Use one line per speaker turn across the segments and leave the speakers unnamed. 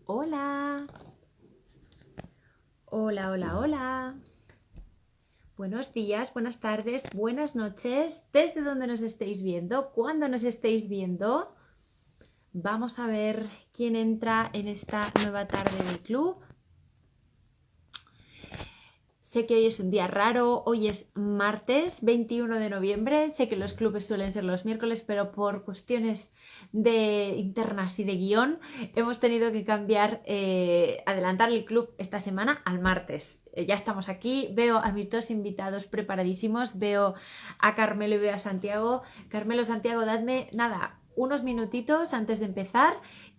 Hola, hola, hola, hola. Buenos días, buenas tardes, buenas noches. Desde donde nos estéis viendo, cuándo nos estéis viendo. Vamos a ver quién entra en esta nueva tarde de club. Sé que hoy es un día raro, hoy es martes 21 de noviembre, sé que los clubes suelen ser los miércoles, pero por cuestiones de internas y de guión hemos tenido que cambiar, adelantar el club esta semana al martes. Ya estamos aquí, veo a mis dos invitados preparadísimos, veo a Carmelo y veo a Santiago. Carmelo, Santiago, dadme nada, unos minutitos antes de empezar,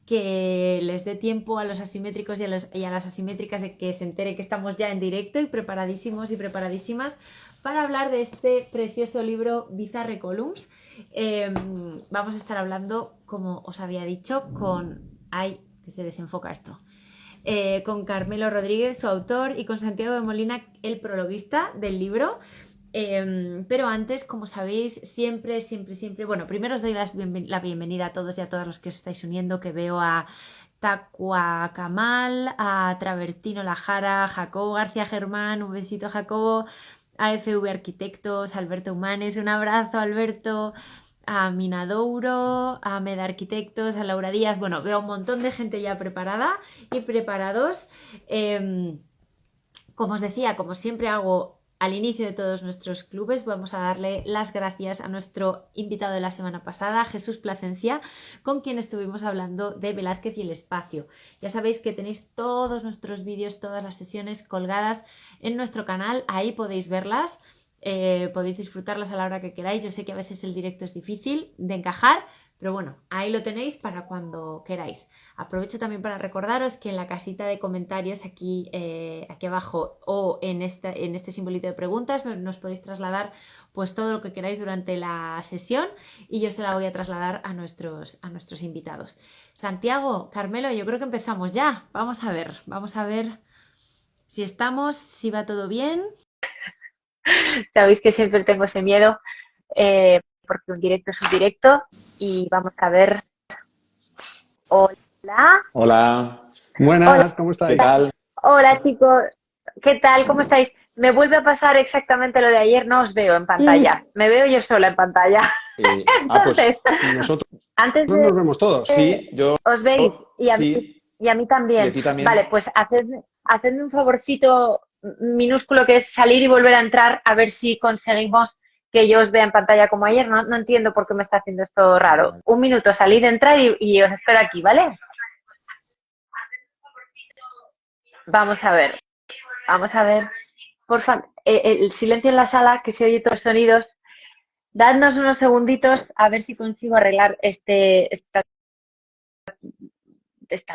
que les dé tiempo a los asimétricos y a las asimétricas de que se entere que estamos ya en directo y preparadísimos y preparadísimas para hablar de este precioso libro Bizarre Columns. Vamos a estar hablando, como os había dicho, con... ¡Ay! Que se desenfoca esto. Con Carmelo Rodríguez, su autor, y con Santiago de Molina, el prologuista del libro. Pero antes, como sabéis, siempre, bueno, primero os doy la bienvenida a todos y a todas los que os estáis uniendo, que veo a Taqua Kamal, a Travertino Lajara, a Jacobo García Germán, un besito Jacobo, a FV Arquitectos, a Alberto Humanes, un abrazo Alberto, a Minadouro, a Meda Arquitectos, a Laura Díaz. Bueno, veo un montón de gente ya preparada y preparados. Como os decía, como siempre hago al inicio de todos nuestros clubes, vamos a darle las gracias a nuestro invitado de la semana pasada, Jesús Placencia, con quien estuvimos hablando de Velázquez y el espacio. Ya sabéis que tenéis todos nuestros vídeos, todas las sesiones colgadas en nuestro canal, ahí podéis verlas, podéis disfrutarlas a la hora que queráis. Yo sé que a veces el directo es difícil de encajar, pero bueno, ahí lo tenéis para cuando queráis. Aprovecho también para recordaros que en la casita de comentarios aquí, aquí abajo o en este simbolito de preguntas nos podéis trasladar pues todo lo que queráis durante la sesión y yo se la voy a trasladar a nuestros invitados. Santiago, Carmelo, yo creo que empezamos ya. Vamos a ver si estamos, si va todo bien.
Sabéis que siempre tengo ese miedo, porque un directo es un directo y vamos a ver. Hola,
Hola,
hola,
Buenas, ¿cómo
¿qué
estáis?
tal?
hola chicos, ¿qué tal? ¿Cómo estáis? Me vuelve a pasar exactamente lo de ayer, no os veo en pantalla, me veo yo sola en pantalla. Entonces,
Pues
Nosotros
antes
nos vemos todos.
sí, yo
os veis
sí,
y a mí
y a
también.
ti
Vale,
también.
pues hacedme un favorcito minúsculo que es salir y volver a entrar a ver si conseguimos que yo os vea en pantalla como ayer. No entiendo por qué me está haciendo esto raro.
Vale.
Un minuto, salid, entrar y os espero aquí, ¿vale? Vamos a ver, vamos a ver. Por favor, el silencio en la sala, que se oye todos los sonidos. Dadnos unos segunditos a ver si consigo arreglar esta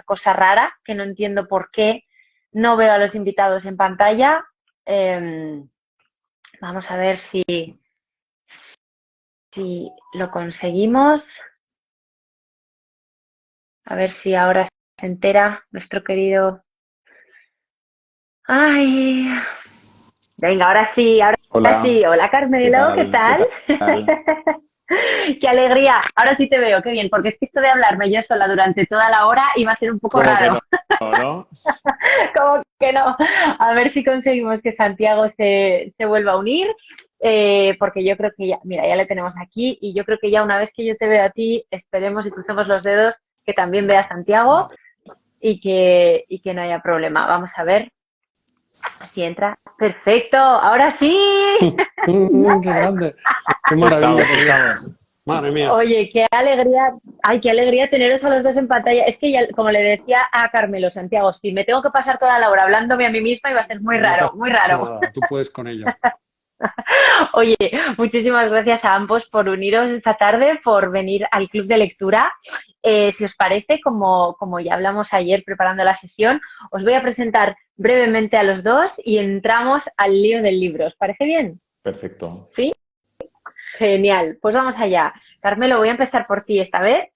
cosa rara, que no entiendo por qué no veo a los invitados en pantalla. Eh, Vamos a ver si lo conseguimos. A ver si ahora se entera nuestro querido. Ay, venga, ahora sí, ahora sí.
Hola,
Hola
¿qué
Carmelo, ¿qué
tal? ¿Qué
tal?
tal?
Qué alegría. Ahora sí te veo, qué bien, porque es que esto de hablarme yo sola durante toda la hora iba a ser un poco
¿Cómo que
raro.
no? ¿No?
Como que no. A ver si conseguimos que Santiago se vuelva a unir, porque yo creo que ya, mira, ya le tenemos aquí y yo creo que ya una vez que yo te veo a ti, esperemos y crucemos los dedos que también vea a Santiago y que no haya problema. Vamos a ver si entra. Perfecto, ahora sí.
¡Qué grande! ¡Qué maravilla,
Estamos,
por Dios!
estamos.
Madre mía.
Oye, qué alegría, ay, qué alegría teneros a los dos en pantalla. Es que ya, como le decía a Carmelo Santiago, si me tengo que pasar toda la hora hablándome a mí misma iba a ser muy
No
raro,
pasa
muy raro.
nada, tú puedes con ello.
Oye, muchísimas gracias a ambos por uniros esta tarde, por venir al club de lectura. Si os parece, como ya hablamos ayer preparando la sesión, os voy a presentar brevemente a los dos y entramos al lío del libro. ¿Os parece bien?
Perfecto.
¿Sí? Genial. Pues vamos allá. Carmelo, voy a empezar por ti esta vez.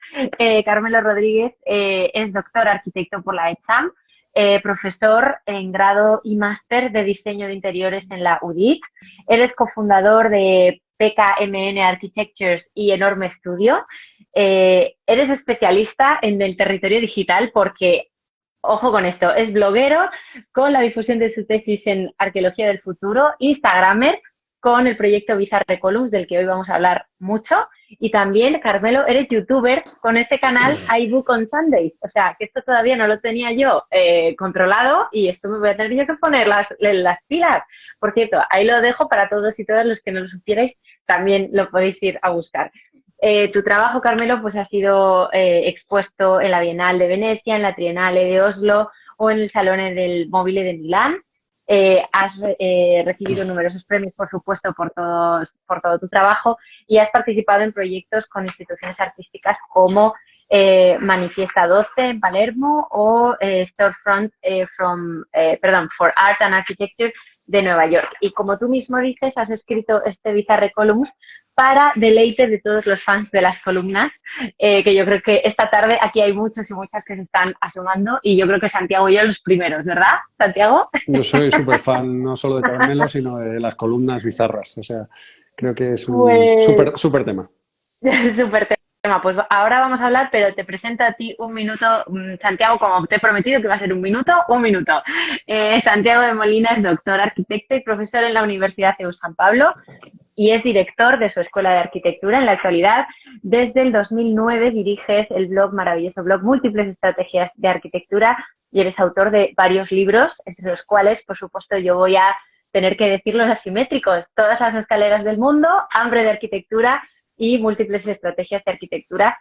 Carmelo Rodríguez es doctor arquitecto por la EXAM, profesor en grado y máster de diseño de interiores en la UDIC. Eres cofundador de PKMN Architectures y Enorme Studio. Eres especialista en el territorio digital porque ojo con esto, es bloguero con la difusión de su tesis en Arqueología del Futuro, instagramer con el proyecto Bizarre Columns, del que hoy vamos a hablar mucho, y también, Carmelo, eres youtuber con este canal iBook on Sundays, o sea, que esto todavía no lo tenía yo controlado y esto me voy a tener yo que poner las pilas. Por cierto, ahí lo dejo para todos y todas los que no lo supierais, también lo podéis ir a buscar. Tu trabajo, Carmelo, pues ha sido expuesto en la Bienal de Venecia, en la Triennale de Oslo o en el Salone del Mobile de Milán. Has recibido numerosos premios, por supuesto, por todo tu trabajo y has participado en proyectos con instituciones artísticas como Manifiesta 12 en Palermo o Storefront for Art and Architecture de Nueva York. Y como tú mismo dices, has escrito este Bizarre Columns para deleite de todos los fans de las columnas, que yo creo que esta tarde aquí hay muchos y muchas que se están asomando y yo creo que Santiago y yo los primeros, ¿verdad, Santiago?
Yo soy súper fan no solo de Carmelo, sino de las columnas bizarras. O sea, creo que es un súper tema.
Súper tema. Pues ahora vamos a hablar, pero te presento a ti un minuto, Santiago, como te he prometido que va a ser un minuto. Santiago de Molina es doctor, arquitecto y profesor en la Universidad CEU San Pablo y es director de su Escuela de Arquitectura. En la actualidad, desde el 2009 diriges el maravilloso blog Múltiples Estrategias de Arquitectura y eres autor de varios libros, entre los cuales, por supuesto, yo voy a tener que decir los asimétricos: Todas las escaleras del mundo, Hambre de Arquitectura y Múltiples Estrategias de Arquitectura.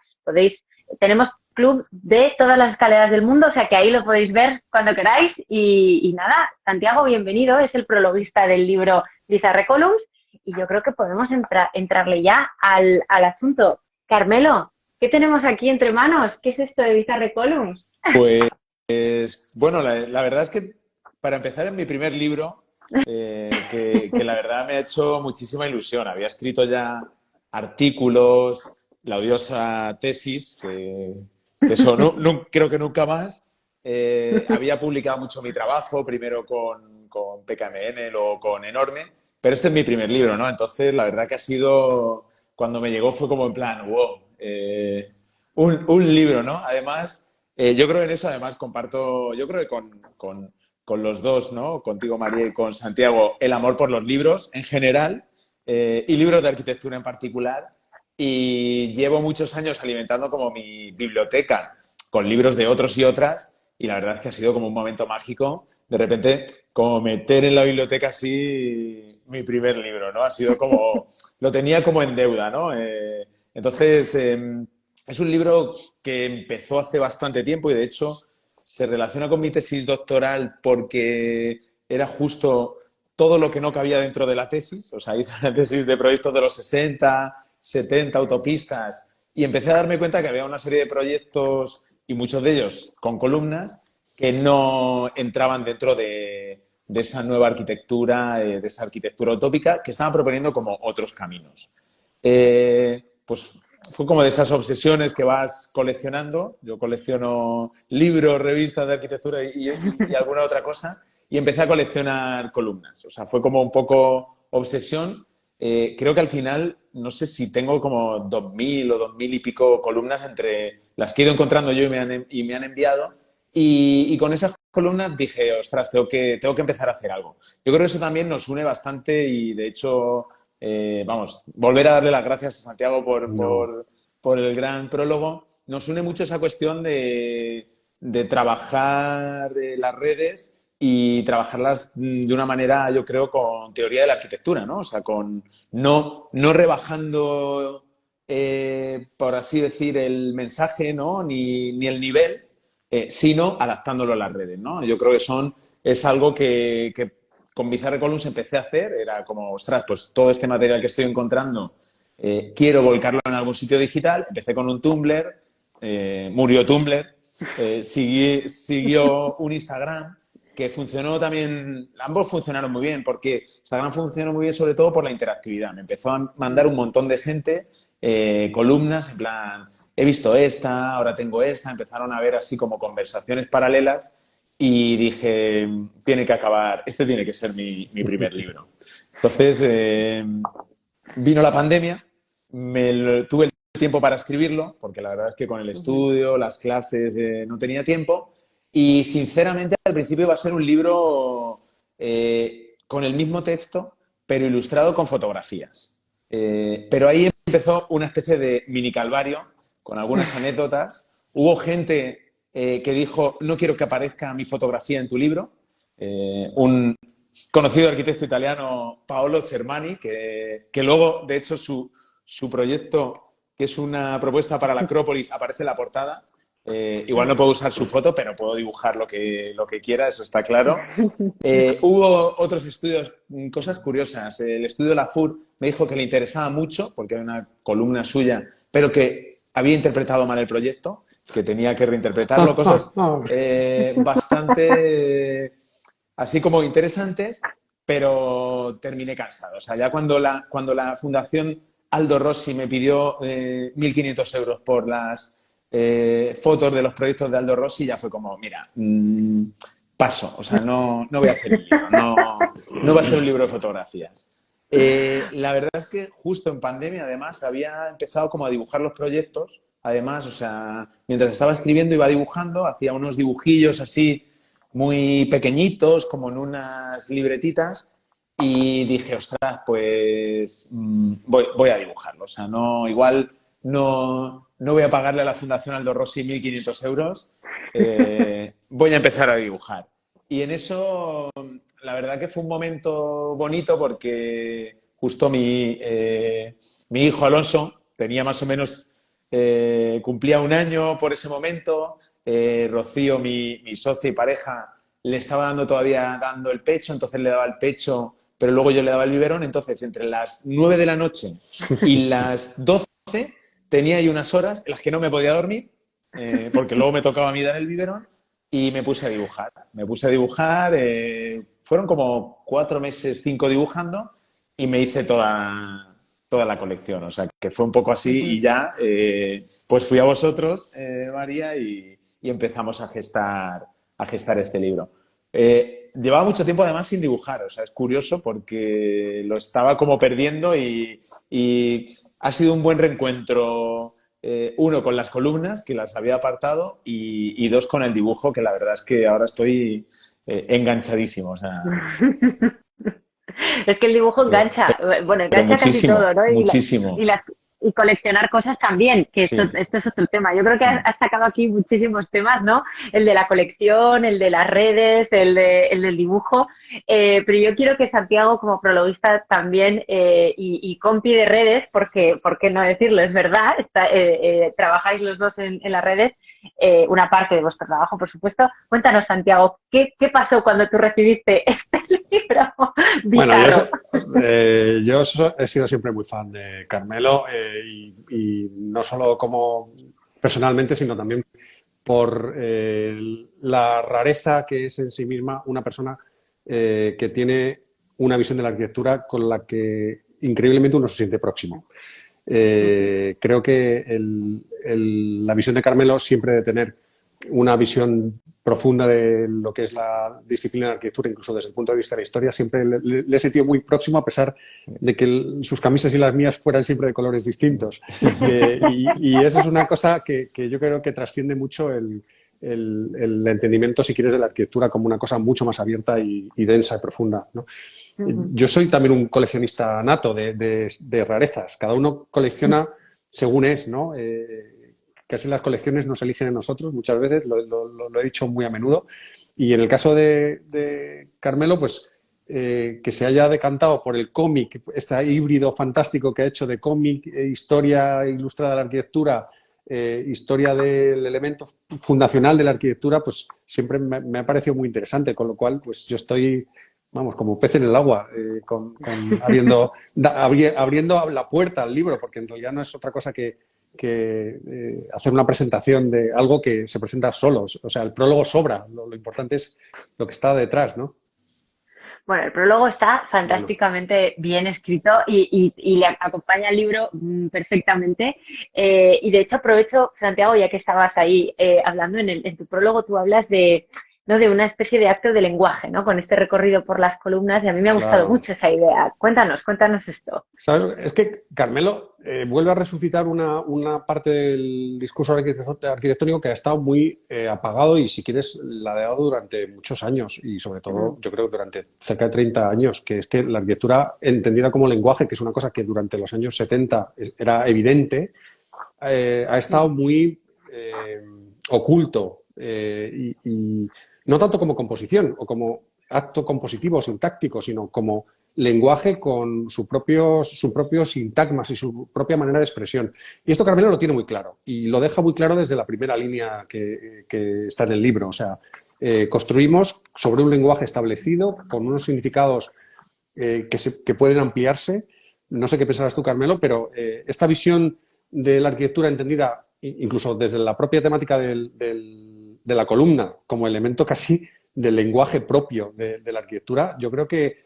Tenemos club de todas las escaleras del mundo, o sea que ahí lo podéis ver cuando queráis. Y nada, Santiago, bienvenido, es el prologuista del libro Bizarre Columns y yo creo que podemos entrarle ya al asunto. Carmelo, ¿qué tenemos aquí entre manos? ¿Qué es esto de Bizarre Columns?
Pues, bueno, la verdad es que para empezar en mi primer libro, que la verdad me ha hecho muchísima ilusión. Había escrito ya artículos, la odiosa tesis, que eso no, creo que nunca más. Había publicado mucho mi trabajo, primero con PKMN, luego con Enorme, pero este es mi primer libro, ¿no? Entonces, la verdad que ha sido, cuando me llegó fue como en plan, wow, un libro, ¿no? Además, yo creo en eso, además comparto, yo creo que con los dos, ¿no? Contigo, María, y con Santiago, el amor por los libros en general y libros de arquitectura en particular. Y llevo muchos años alimentando como mi biblioteca con libros de otros y otras y la verdad es que ha sido como un momento mágico, de repente, como meter en la biblioteca así mi primer libro, ¿no? Ha sido como, lo tenía como en deuda, ¿no? Entonces, es un libro que empezó hace bastante tiempo y de hecho se relaciona con mi tesis doctoral porque era justo todo lo que no cabía dentro de la tesis. O sea, hice una tesis de proyectos de los 60, 70, autopistas, y empecé a darme cuenta que había una serie de proyectos, y muchos de ellos con columnas, que no entraban dentro de esa nueva arquitectura, de esa arquitectura utópica, que estaban proponiendo como otros caminos. Pues fue como de esas obsesiones que vas coleccionando. Yo colecciono libros, revistas de arquitectura y alguna otra cosa, y empecé a coleccionar columnas. O sea, fue como un poco obsesión. Creo que al final, no sé si tengo como 2.000 o 2.000 y pico columnas entre las que he ido encontrando yo y me han enviado. Y con esas columnas dije, ostras, tengo que empezar a hacer algo. Yo creo que eso también nos une bastante y, de hecho, vamos, volver a darle las gracias a Santiago por el gran prólogo. Nos une mucho esa cuestión de trabajar las redes y trabajarlas de una manera, yo creo, con teoría de la arquitectura, ¿no? O sea, no rebajando, por así decir, el mensaje, ¿no? Ni el nivel, sino adaptándolo a las redes, ¿no? Yo creo que es algo que con Bizarre Columns empecé a hacer. Era como, ostras, pues todo este material que estoy encontrando, quiero volcarlo en algún sitio digital. Empecé con un Tumblr, murió Tumblr, siguió un Instagram, que funcionó también, ambos funcionaron muy bien, porque Instagram funcionó muy bien sobre todo por la interactividad. Me empezó a mandar un montón de gente columnas, en plan, he visto esta, ahora tengo esta, empezaron a ver así como conversaciones paralelas y dije, tiene que acabar, este tiene que ser mi primer libro. Entonces, vino la pandemia, tuve el tiempo para escribirlo, porque la verdad es que con el estudio, las clases, no tenía tiempo. Y sinceramente al principio iba a ser un libro con el mismo texto, pero ilustrado con fotografías. Pero ahí empezó una especie de mini calvario con algunas anécdotas. Hubo gente que dijo, no quiero que aparezca mi fotografía en tu libro. Un conocido arquitecto italiano, Paolo Cermani, que luego, de hecho, su proyecto, que es una propuesta para la Acrópolis, aparece en la portada. Igual no puedo usar su foto, pero puedo dibujar lo que quiera, eso está claro. Hubo otros estudios, cosas curiosas. El estudio Lafur me dijo que le interesaba mucho, porque era una columna suya, pero que había interpretado mal el proyecto, que tenía que reinterpretarlo. Cosas bastante así como interesantes, pero terminé cansado. O sea, ya cuando la Fundación Aldo Rossi me pidió 1.500 euros por las fotos de los proyectos de Aldo Rossi, ya fue como, mira, paso, o sea, no voy a hacer el libro, no va a ser un libro de fotografías. La verdad es que justo en pandemia, además, había empezado como a dibujar los proyectos, además, o sea, mientras estaba escribiendo iba dibujando, hacía unos dibujillos así muy pequeñitos, como en unas libretitas, y dije, ostras, pues voy a dibujarlo, o sea, igual no voy a pagarle a la Fundación Aldo Rossi 1.500 euros, voy a empezar a dibujar. Y en eso, la verdad que fue un momento bonito porque justo mi hijo Alonso tenía más o menos, cumplía 1 año por ese momento. Rocío, mi socia y pareja, le estaba dando el pecho, entonces le daba el pecho, pero luego yo le daba el biberón. Entonces, entre las 9 de la noche y las 12 tenía ahí unas horas en las que no me podía dormir, porque luego me tocaba a mí dar el biberón. Y me puse a dibujar. Fueron como 4 meses, 5 dibujando y me hice toda la colección. O sea, que fue un poco así y ya pues fui a vosotros, María, y empezamos a gestar este libro. Llevaba mucho tiempo además sin dibujar. O sea, es curioso porque lo estaba como perdiendo y ha sido un buen reencuentro. Uno, con las columnas, que las había apartado, y dos, con el dibujo, que la verdad es que ahora estoy enganchadísimo. O sea,
es que el dibujo engancha, bueno,
pero
engancha casi
muchísimo,
todo, ¿no?
muchísimo.
Y coleccionar cosas también, que
Sí.
esto es otro tema. Yo creo que has sacado aquí muchísimos temas, ¿no? El de la colección, el de las redes, el del dibujo. Pero yo quiero que Santiago, como prologuista también, y compi de redes, porque, ¿por qué no decirlo? Es verdad, trabajáis los dos en las redes, una parte de vuestro trabajo, por supuesto. Cuéntanos, Santiago, ¿qué pasó cuando tú recibiste este libro?
Bueno,
Bizarro.
he sido siempre muy fan de Carmelo, y no solo como personalmente, sino también por la rareza que es en sí misma una persona que tiene una visión de la arquitectura con la que increíblemente uno se siente próximo. Creo que la visión de Carmelo siempre de tener una visión profunda de lo que es la disciplina de arquitectura, incluso desde el punto de vista de la historia, siempre le he sentido muy próximo, a pesar de que sus camisas y las mías fueran siempre de colores distintos. Y eso es una cosa que yo creo que trasciende mucho el entendimiento, si quieres, de la arquitectura como una cosa mucho más abierta y densa y profunda, ¿no? Yo soy también un coleccionista nato de rarezas. Cada uno colecciona según es, ¿no? Casi las colecciones nos eligen a nosotros, muchas veces, lo he dicho muy a menudo. Y en el caso de Carmelo, pues que se haya decantado por el cómic, este híbrido fantástico que ha hecho de cómic, historia ilustrada de la arquitectura, historia del elemento fundacional de la arquitectura, pues siempre me ha parecido muy interesante, con lo cual pues yo estoy, vamos, como pez en el agua, abriendo la puerta al libro, porque en realidad no es otra cosa que hacer una presentación de algo que se presenta solo. O sea, el prólogo sobra, lo importante es lo que está detrás, ¿no?
Bueno, el prólogo está fantásticamente bien escrito y le acompaña el libro perfectamente. Y de hecho aprovecho, Santiago, ya que estabas ahí hablando en tu prólogo, tú hablas de ¿no? De una especie de acto de lenguaje, ¿no? Con este recorrido por las columnas y a mí me ha gustado
Claro.
mucho esa idea. Cuéntanos esto.
¿Sabes? Es que Carmelo vuelve a resucitar una parte del discurso arquitectónico que ha estado muy apagado y, si quieres, ladeado durante muchos años y, sobre todo, yo creo que durante cerca de 30 años, que es que la arquitectura entendida como lenguaje, que es una cosa que durante los años 70 era evidente, ha estado muy oculto y no tanto como composición o como acto compositivo o sintáctico, sino como lenguaje con su propio sintagmas y su propia manera de expresión. Y esto Carmelo lo tiene muy claro y lo deja muy claro desde la primera línea que está en el libro. O sea, construimos sobre un lenguaje establecido con unos significados que pueden ampliarse. No sé qué pensarás tú, Carmelo, pero esta visión de la arquitectura entendida incluso desde la propia temática de la columna como elemento casi del lenguaje propio de la arquitectura, yo creo que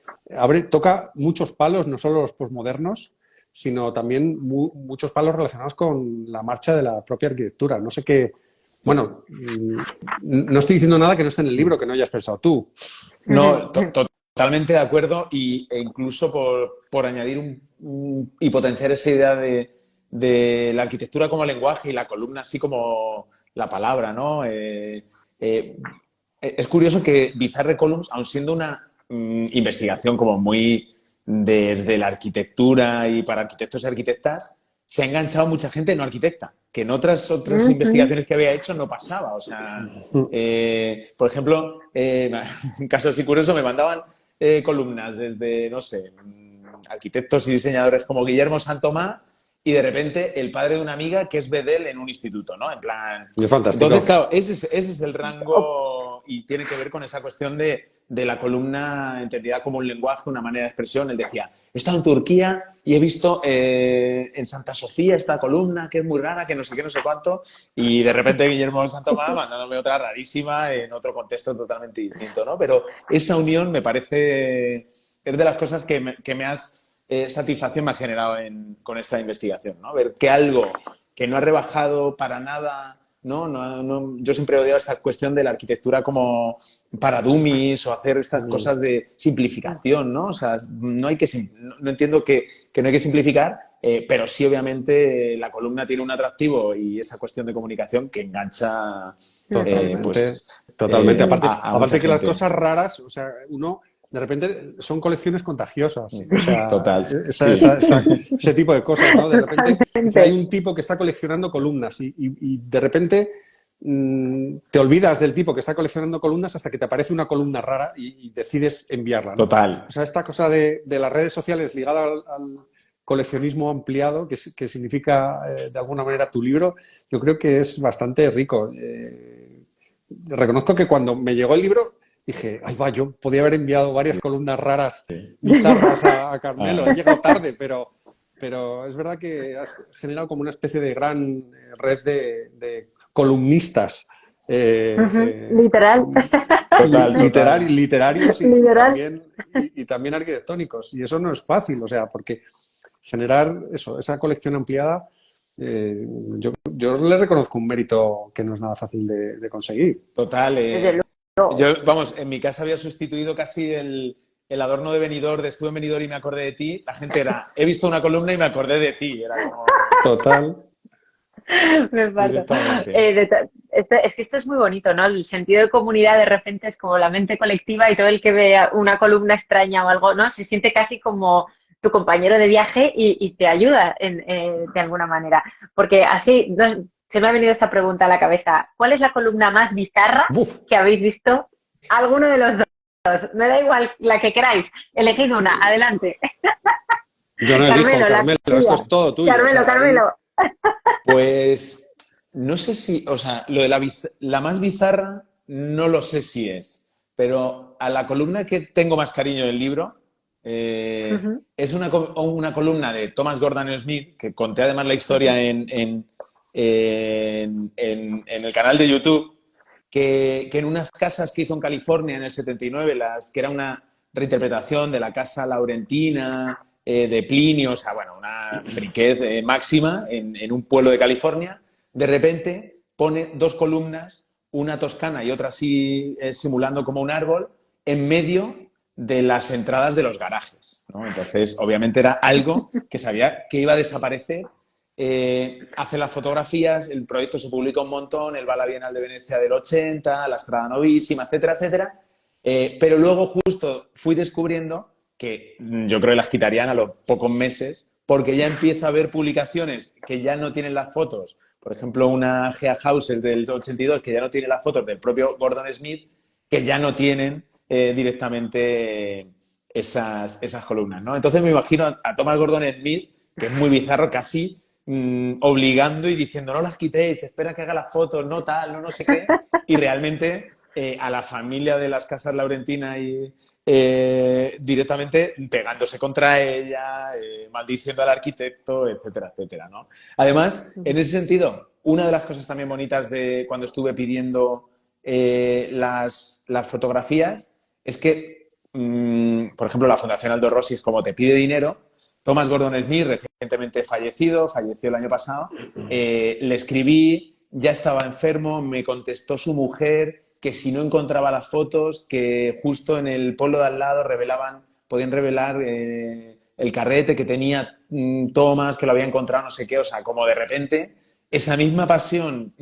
toca muchos palos, no solo los posmodernos, sino también muchos palos relacionados con la marcha de la propia arquitectura. No sé qué. Bueno, no estoy diciendo nada que no esté en el libro, que no hayas pensado tú.
No, totalmente de acuerdo e incluso por añadir y potenciar esa idea de la arquitectura como lenguaje y la columna así como la palabra, ¿no? Es curioso que Bizarre Columns, aun siendo una investigación como muy de la arquitectura y para arquitectos y arquitectas, se ha enganchado mucha gente no arquitecta, que en otras investigaciones que había hecho no pasaba. O sea, por ejemplo, un caso así curioso, me mandaban columnas desde, no sé, arquitectos y diseñadores como Guillermo Santomá y de repente el padre de una amiga que es bedel en un instituto, ¿no? En plan...
Es fantástico.
Entonces, claro, ese es el rango y tiene que ver con esa cuestión de la columna entendida como un lenguaje, una manera de expresión. Él decía, he estado en Turquía y he visto en Santa Sofía esta columna que es muy rara, que no sé qué, no sé cuánto, y de repente Guillermo Santomá mandándome otra rarísima en otro contexto totalmente distinto, ¿no? Pero esa unión me parece... es de las cosas que me has... satisfacción me ha generado con esta investigación, ¿no? Ver que algo que no ha rebajado para nada, ¿no? Yo siempre he odiado esta cuestión de la arquitectura como para dummies o hacer estas cosas de simplificación, ¿no? O sea, no entiendo que no hay que simplificar, pero sí, obviamente, la columna tiene un atractivo y esa cuestión de comunicación que engancha
Totalmente. Aparte
mucha
que las
gente.
cosas raras, o sea, uno de repente son colecciones contagiosas. O sea,
Total.
ese tipo de cosas, ¿no? De repente hay un tipo que está coleccionando columnas y de repente te olvidas del tipo que está coleccionando columnas hasta que te aparece una columna rara y decides enviarla, ¿no?
Total.
O sea, esta cosa de las redes sociales ligada al coleccionismo ampliado, que significa de alguna manera tu libro, yo creo que es bastante rico. Reconozco que cuando me llegó el libro dije, ay, va, yo podía haber enviado varias columnas raras, bizarras a Carmelo. He llegado tarde, pero es verdad que has generado como una especie de gran red de columnistas.
Literal.
Total.
Literarios
Literal.
y también arquitectónicos. Y eso no es fácil, o sea, porque generar esa colección ampliada, yo le reconozco un mérito que no es nada fácil de conseguir.
Total. Yo, vamos, en mi casa había sustituido casi el adorno de Benidorm, estuve en Benidorm y me acordé de ti. La gente era, he visto una columna y me acordé de ti. Era como...
Total.
Me pasa. Es que esto es muy bonito, ¿no? El sentido de comunidad de repente es como la mente colectiva y todo el que vea una columna extraña o algo, ¿no? Se siente casi como tu compañero de viaje y te ayuda de alguna manera. Porque así se me ha venido esta pregunta a la cabeza. ¿Cuál es la columna más bizarra que habéis visto? Alguno de los dos. Me da igual la que queráis. Elegid una. Adelante.
Yo no elijo, Carmelo. Esto es todo tuyo.
Carmelo.
Pues no sé si, o sea, lo de la más bizarra no lo sé si es, pero a la columna que tengo más cariño del libro es una columna de Thomas Gordon Smith, que conté además la historia en el canal de YouTube, que en unas casas que hizo en California en el 79, que era una reinterpretación de la casa laurentina, de Plinio, o sea, bueno, una friquez máxima en un pueblo de California, de repente pone dos columnas una toscana y otra así simulando como un árbol, en medio de las entradas de los garajes, ¿no? Entonces, obviamente era algo que sabía que iba a desaparecer. Hace las fotografías, el proyecto se publica un montón, él va a la Bienal de Venecia del 80, la Strada Novísima, etcétera, etcétera. Pero luego justo fui descubriendo que yo creo que las quitarían a los pocos meses, porque ya empiezo a ver publicaciones que ya no tienen las fotos. Por ejemplo, una Gea Houses del 82 que ya no tiene las fotos del propio Gordon Smith, que ya no tienen directamente esas columnas, ¿no? Entonces me imagino a Thomas Gordon Smith, que es muy bizarro, casi obligando y diciendo, no las quitéis, espera que haga las fotos, no tal, no sé qué. Y realmente a la familia de las casas Laurentina y directamente pegándose contra ella, maldiciendo al arquitecto, etcétera, etcétera, ¿no? Además, en ese sentido, una de las cosas también bonitas de cuando estuve pidiendo las fotografías es que, por ejemplo, la Fundación Aldo Rossi es como te pide dinero. Thomas Gordon Smith, recientemente falleció el año pasado, le escribí, ya estaba enfermo, me contestó su mujer que si no encontraba las fotos, que justo en el pueblo de al lado podían revelar el carrete que tenía Thomas, que lo había encontrado, no sé qué, o sea, como de repente, esa misma pasión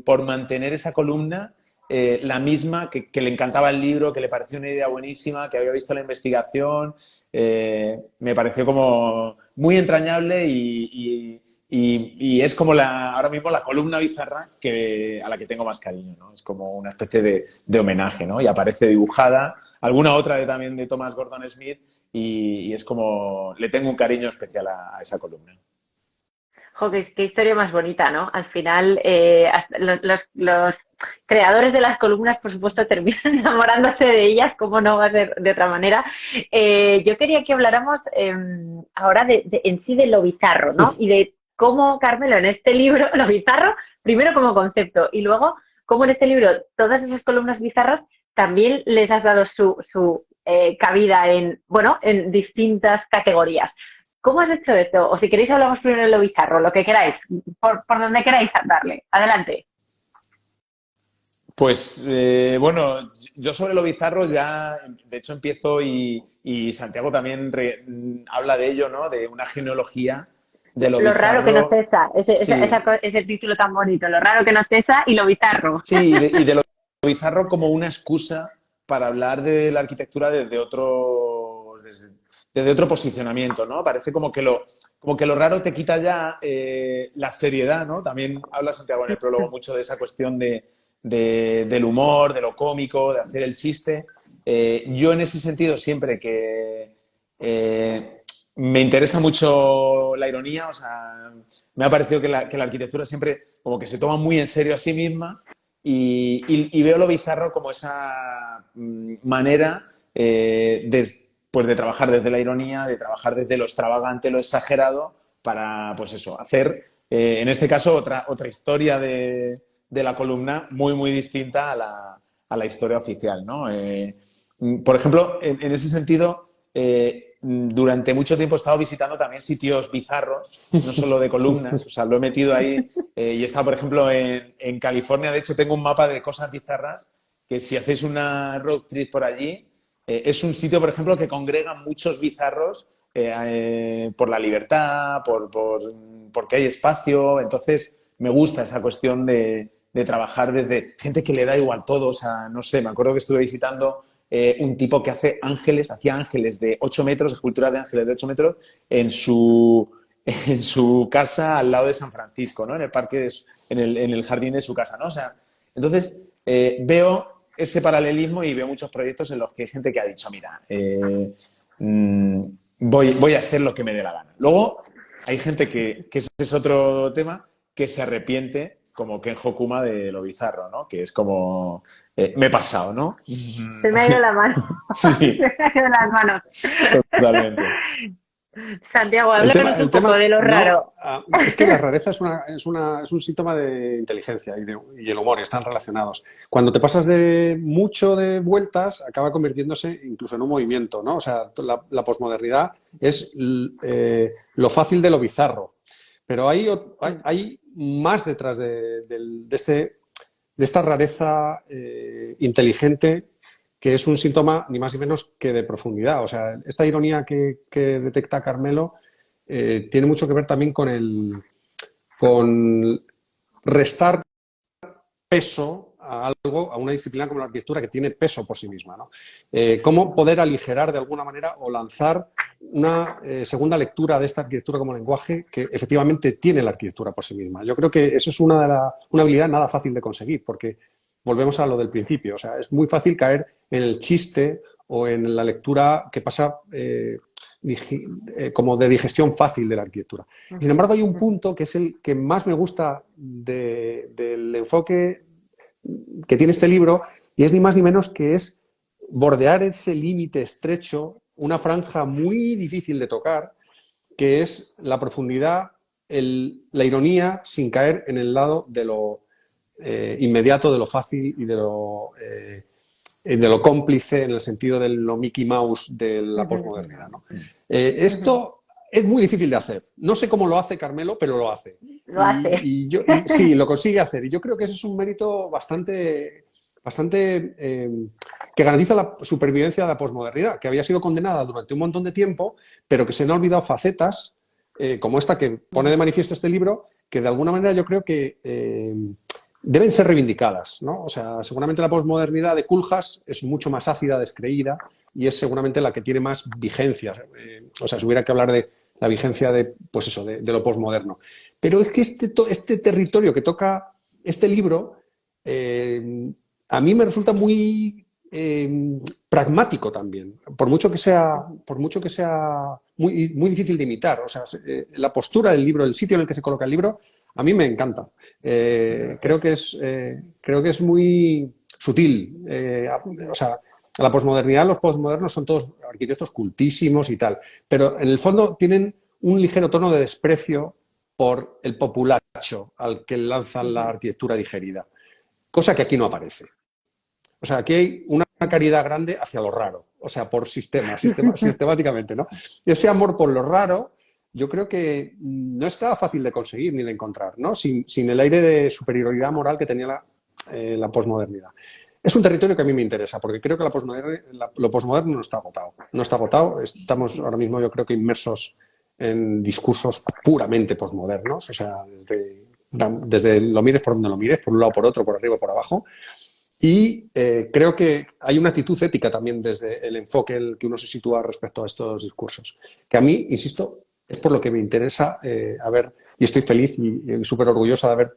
por mantener esa columna, la misma que le encantaba el libro, que le pareció una idea buenísima, que había visto la investigación, me pareció como muy entrañable y es como ahora mismo la columna bizarra a la que tengo más cariño, ¿no? Es como una especie de homenaje, ¿no? Y aparece dibujada alguna otra también de Thomas Gordon Smith y es como le tengo un cariño especial a esa columna.
Jo, qué historia más bonita, ¿no? Al final, los creadores de las columnas, por supuesto, terminan enamorándose de ellas, como no va a ser de otra manera. Yo quería que habláramos ahora en sí de lo bizarro, ¿no? Y de cómo, Carmelo, en este libro, lo bizarro, primero como concepto, y luego cómo en este libro todas esas columnas bizarras también les has dado su cabida en distintas categorías. ¿Cómo has hecho esto? O si queréis hablamos primero de lo bizarro, lo que queráis, por donde queráis darle. Adelante.
Pues bueno, yo sobre lo bizarro ya, de hecho empiezo y Santiago también habla de ello, ¿no? De una genealogía de lo bizarro.
Raro que no cesa,
Sí.
ese título tan bonito, lo raro que no cesa y lo bizarro.
Sí, y de lo bizarro como una excusa para hablar de la arquitectura desde otro posicionamiento, ¿no? Parece como que lo raro te quita ya la seriedad, ¿no? También habla Santiago en el prólogo mucho de esa cuestión del humor, de lo cómico, de hacer el chiste. Yo en ese sentido siempre que me interesa mucho la ironía, o sea, me ha parecido que la arquitectura siempre como que se toma muy en serio a sí misma y veo lo bizarro como esa manera de trabajar desde la ironía, de trabajar desde lo extravagante, lo exagerado, para, pues eso, hacer, en este caso, otra historia de la columna muy, muy distinta a la historia oficial, ¿no? Por ejemplo, en ese sentido, durante mucho tiempo he estado visitando también sitios bizarros, no solo de columnas, o sea, lo he metido ahí y he estado, por ejemplo, en California. De hecho, tengo un mapa de cosas bizarras que si hacéis una road trip por allí, es un sitio, por ejemplo, que congrega muchos bizarros por la libertad, porque hay espacio. Entonces, me gusta esa cuestión de trabajar desde gente que le da igual todo. O sea, no sé, me acuerdo que estuve visitando un tipo que hacía ángeles de 8 metros, esculturas de ángeles de 8 metros, en su casa al lado de San Francisco, ¿no? En el parque, en el jardín de su casa, ¿no? O sea, entonces veo ese paralelismo y veo muchos proyectos en los que hay gente que ha dicho, mira, voy a hacer lo que me dé la gana. Luego hay gente que ese es otro tema, que se arrepiente, como Kenjo Kuma, de lo bizarro, ¿no? Que es como, me he pasado, ¿no?
Se me ha ido la mano.
Sí.
Se me ha ido las manos.
Totalmente.
Santiago, háblanos un poco de lo raro.
Es que la rareza es un síntoma de inteligencia y el humor, y están relacionados. Cuando te pasas de mucho de vueltas, acaba convirtiéndose incluso en un movimiento, ¿no? O sea, la posmodernidad es lo fácil de lo bizarro. Pero hay más detrás de este de esta rareza inteligente que es un síntoma ni más ni menos que de profundidad. O sea, esta ironía que detecta Carmelo tiene mucho que ver también con restar peso a algo, a una disciplina como la arquitectura que tiene peso por sí misma, ¿no? Cómo poder aligerar de alguna manera o lanzar una segunda lectura de esta arquitectura como lenguaje que efectivamente tiene la arquitectura por sí misma. Yo creo que eso es una habilidad nada fácil de conseguir, porque volvemos a lo del principio. O sea, es muy fácil caer en el chiste o en la lectura que pasa como de digestión fácil de la arquitectura. Sin embargo, hay un punto que es el que más me gusta del enfoque que tiene este libro, y es ni más ni menos que es bordear ese límite estrecho, una franja muy difícil de tocar, que es la profundidad, la ironía, sin caer en el lado de lo inmediato, de lo fácil y de lo cómplice en el sentido de lo Mickey Mouse de la posmodernidad, ¿no? Esto es muy difícil de hacer. No sé cómo lo hace Carmelo, pero lo hace. Sí, lo consigue hacer. Y yo creo que ese es un mérito bastante que garantiza la supervivencia de la posmodernidad, que había sido condenada durante un montón de tiempo, pero que se han olvidado facetas como esta que pone de manifiesto este libro, que de alguna manera yo creo que deben ser reivindicadas, ¿no? O sea, seguramente la posmodernidad de Koolhaas es mucho más ácida, descreída, y es seguramente la que tiene más vigencia. O sea, si hubiera que hablar de la vigencia de lo posmoderno. Pero es que este territorio que toca este libro a mí me resulta muy pragmático también, por mucho que sea muy, muy difícil de imitar. O sea, la postura del libro, el sitio en el que se coloca el libro, a mí me encanta. Creo que es muy sutil. O sea, la posmodernidad, los posmodernos son todos arquitectos cultísimos y tal, pero en el fondo tienen un ligero tono de desprecio por el populacho al que lanzan la arquitectura digerida, cosa que aquí no aparece. O sea, aquí hay una caridad grande hacia lo raro, o sea, por sistemáticamente, ¿no? Y ese amor por lo raro, yo creo que no está fácil de conseguir ni de encontrar, ¿no? Sin el aire de superioridad moral que tenía la posmodernidad. Es un territorio que a mí me interesa, porque creo que lo posmoderno no está agotado. No está agotado. Estamos ahora mismo, yo creo que inmersos en discursos puramente posmodernos, o sea, desde lo mires por donde lo mires, por un lado, por otro, por arriba, por abajo. Y creo que hay una actitud ética también desde el enfoque en el que uno se sitúa respecto a estos discursos, que a mí, insisto, es por lo que me interesa y estoy feliz y súper orgullosa de haber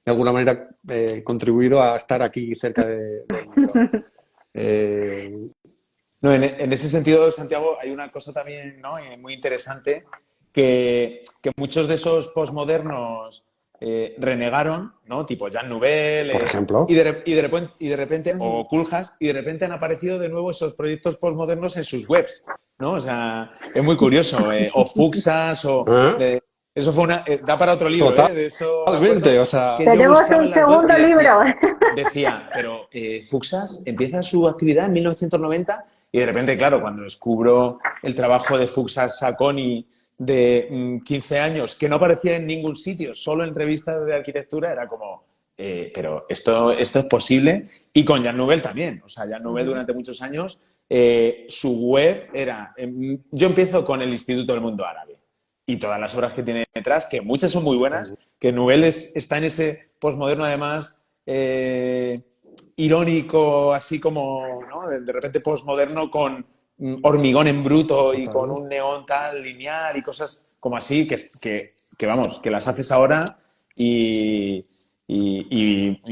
de alguna manera contribuido a estar aquí cerca del libro.
No, en ese sentido, Santiago, hay una cosa también, ¿no? Muy interesante, que muchos de esos posmodernos renegaron, ¿no? Tipo Jean Nouvel,
por ejemplo,
y de repente o Koolhaas, y de repente han aparecido de nuevo esos proyectos posmodernos en sus webs, ¿no? O sea, es muy curioso. O Fuxas, eso fue da para otro libro, de eso.
Totalmente, o sea...
Tenemos un segundo libro.
Decía, pero Fuxas empieza su actividad en 1990 y de repente, claro, cuando descubro el trabajo de Fuxas Sacconi de 15 años, que no aparecía en ningún sitio, solo en revistas de arquitectura, era como, pero esto es posible. Y con Jean Nouvel también. O sea, Jean Nouvel durante muchos años, su web era... yo empiezo con el Instituto del Mundo Árabe. Y todas las obras que tiene detrás, que muchas son muy buenas, que Nouvel está en ese posmoderno además irónico, así como, ¿no? De repente posmoderno con hormigón en bruto y con un neón tal lineal y cosas como así, que vamos, que las haces ahora y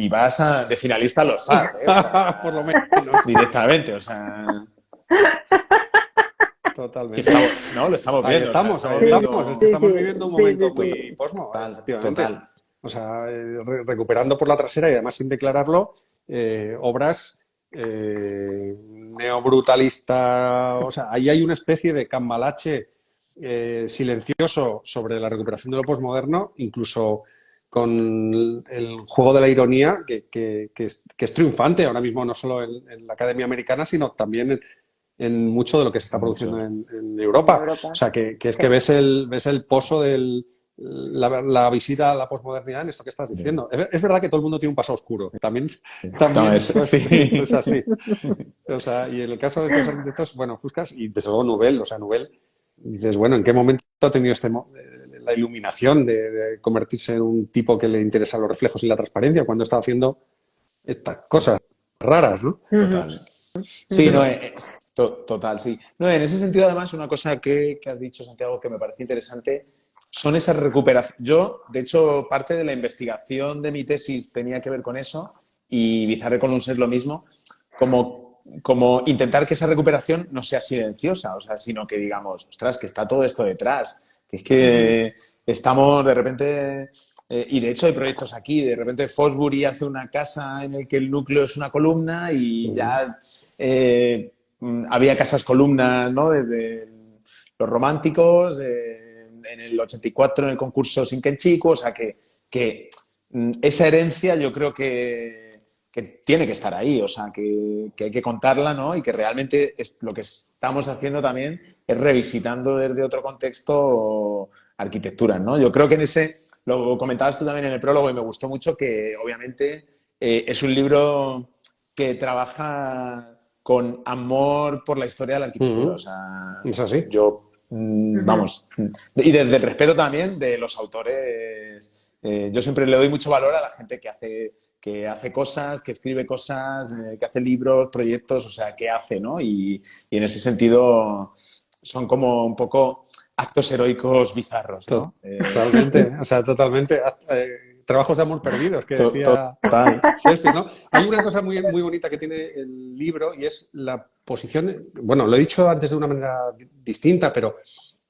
vas de finalista a los FAD, o sea,
por lo menos.
Directamente, o sea...
Totalmente.
Lo estamos viendo.
Estamos viviendo un momento muy posmo, efectivamente.
Total.
O sea, recuperando por la trasera y además sin declararlo, obras neobrutalistas. O sea, ahí hay una especie de cambalache silencioso sobre la recuperación de lo posmoderno, incluso con el juego de la ironía, que es triunfante ahora mismo, no solo en la Academia Americana, sino también en mucho de lo que se está produciendo en Europa. O sea, que es que ves el pozo del la visita a la posmodernidad en esto que estás diciendo. Es verdad que todo el mundo tiene un pasado oscuro. También
No,
eso
sí.
es así. O sea, y en el caso de estos arquitectos, bueno, Fuscas y desde luego Nouvel, o sea, Nouvel, dices, bueno, ¿en qué momento ha tenido la iluminación de convertirse en un tipo que le interesan los reflejos y la transparencia cuando está haciendo estas cosas raras, ¿no?
Total. Sí, no, total, sí. No, en ese sentido, además, una cosa que has dicho, Santiago, que me parece interesante, son esas recuperaciones. Yo, de hecho, parte de la investigación de mi tesis tenía que ver con eso, y Bizarre Columns es lo mismo, como intentar que esa recuperación no sea silenciosa, o sea, sino que digamos, ostras, que está todo esto detrás, que es que estamos de repente... y de hecho hay proyectos aquí, de repente Fosbury hace una casa en el que el núcleo es una columna y ya había casas columnas, ¿no? Desde los románticos, en el 84 en el concurso Sinkenchiku, o sea que esa herencia yo creo que tiene que estar ahí, o sea, que hay que contarla, ¿no? Y que realmente lo que estamos haciendo también es revisitando desde otro contexto arquitecturas, ¿no? Yo creo que en ese... Lo comentabas tú también en el prólogo y me gustó mucho que, obviamente, es un libro que trabaja con amor por la historia de la arquitectura. O sea,
Es así.
yo, vamos, y desde el respeto también de los autores. Yo siempre le doy mucho valor a la gente que hace cosas, que escribe cosas, que hace libros, proyectos, o sea, que hace, ¿no? Y en ese sentido son como un poco... actos heroicos bizarros, ¿no?
Totalmente, o sea, totalmente. Trabajos de amor perdidos, que decía
Total.
Shakespeare, ¿no? Hay una cosa muy, muy bonita que tiene el libro y es la posición, bueno, lo he dicho antes de una manera distinta, pero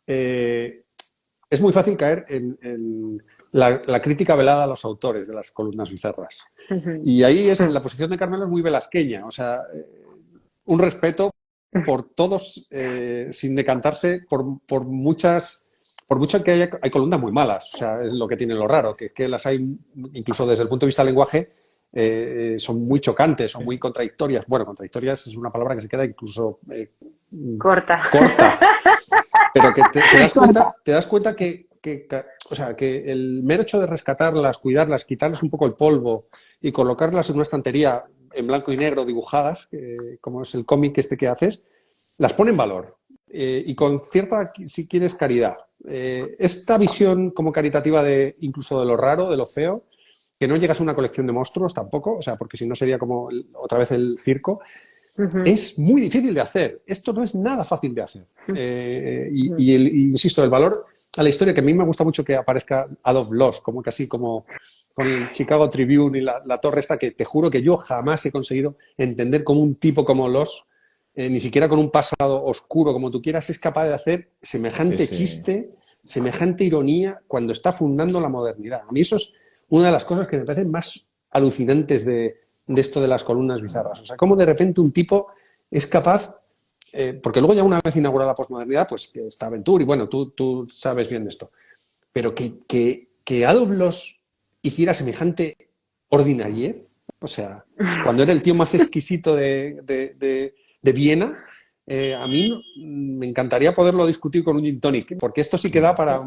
es muy fácil caer en la crítica velada a los autores de las columnas bizarras. Y ahí la posición de Carmelo es muy velazqueña, o sea, un respeto por todos, sin decantarse por mucho que hay columnas muy malas, o sea, es lo que tiene lo raro, que las hay, incluso desde el punto de vista del lenguaje, son muy chocantes, son muy contradictorias. Bueno, contradictorias es una palabra que se queda incluso
corta.
Pero que te das cuenta o sea, que el mero hecho de rescatarlas, cuidarlas, quitarles un poco el polvo y colocarlas en una estantería en blanco y negro dibujadas, como es el cómic este que haces, las pone en valor y con cierta, si quieres, caridad. Esta visión como caritativa incluso de lo raro, de lo feo, que no llegas a una colección de monstruos tampoco, o sea, porque si no sería como otra vez el circo, es muy difícil de hacer. Esto no es nada fácil de hacer. Insisto, el valor a la historia, que a mí me gusta mucho que aparezca Adolf Loos, como casi como con el Chicago Tribune y la torre esta, que te juro que yo jamás he conseguido entender cómo un tipo como Loos, ni siquiera con un pasado oscuro como tú quieras, es capaz de hacer semejante chiste, semejante ironía cuando está fundando la modernidad. A mí eso es una de las cosas que me parecen más alucinantes de esto de las columnas bizarras. O sea, cómo de repente un tipo es capaz, porque luego ya una vez inaugurada la posmodernidad, pues que está Venturi, bueno, tú sabes bien de esto, pero que Adolf Loos hiciera semejante ordinariez, o sea, cuando era el tío más exquisito de Viena, a mí me encantaría poderlo discutir con un gin tonic, porque esto sí que da para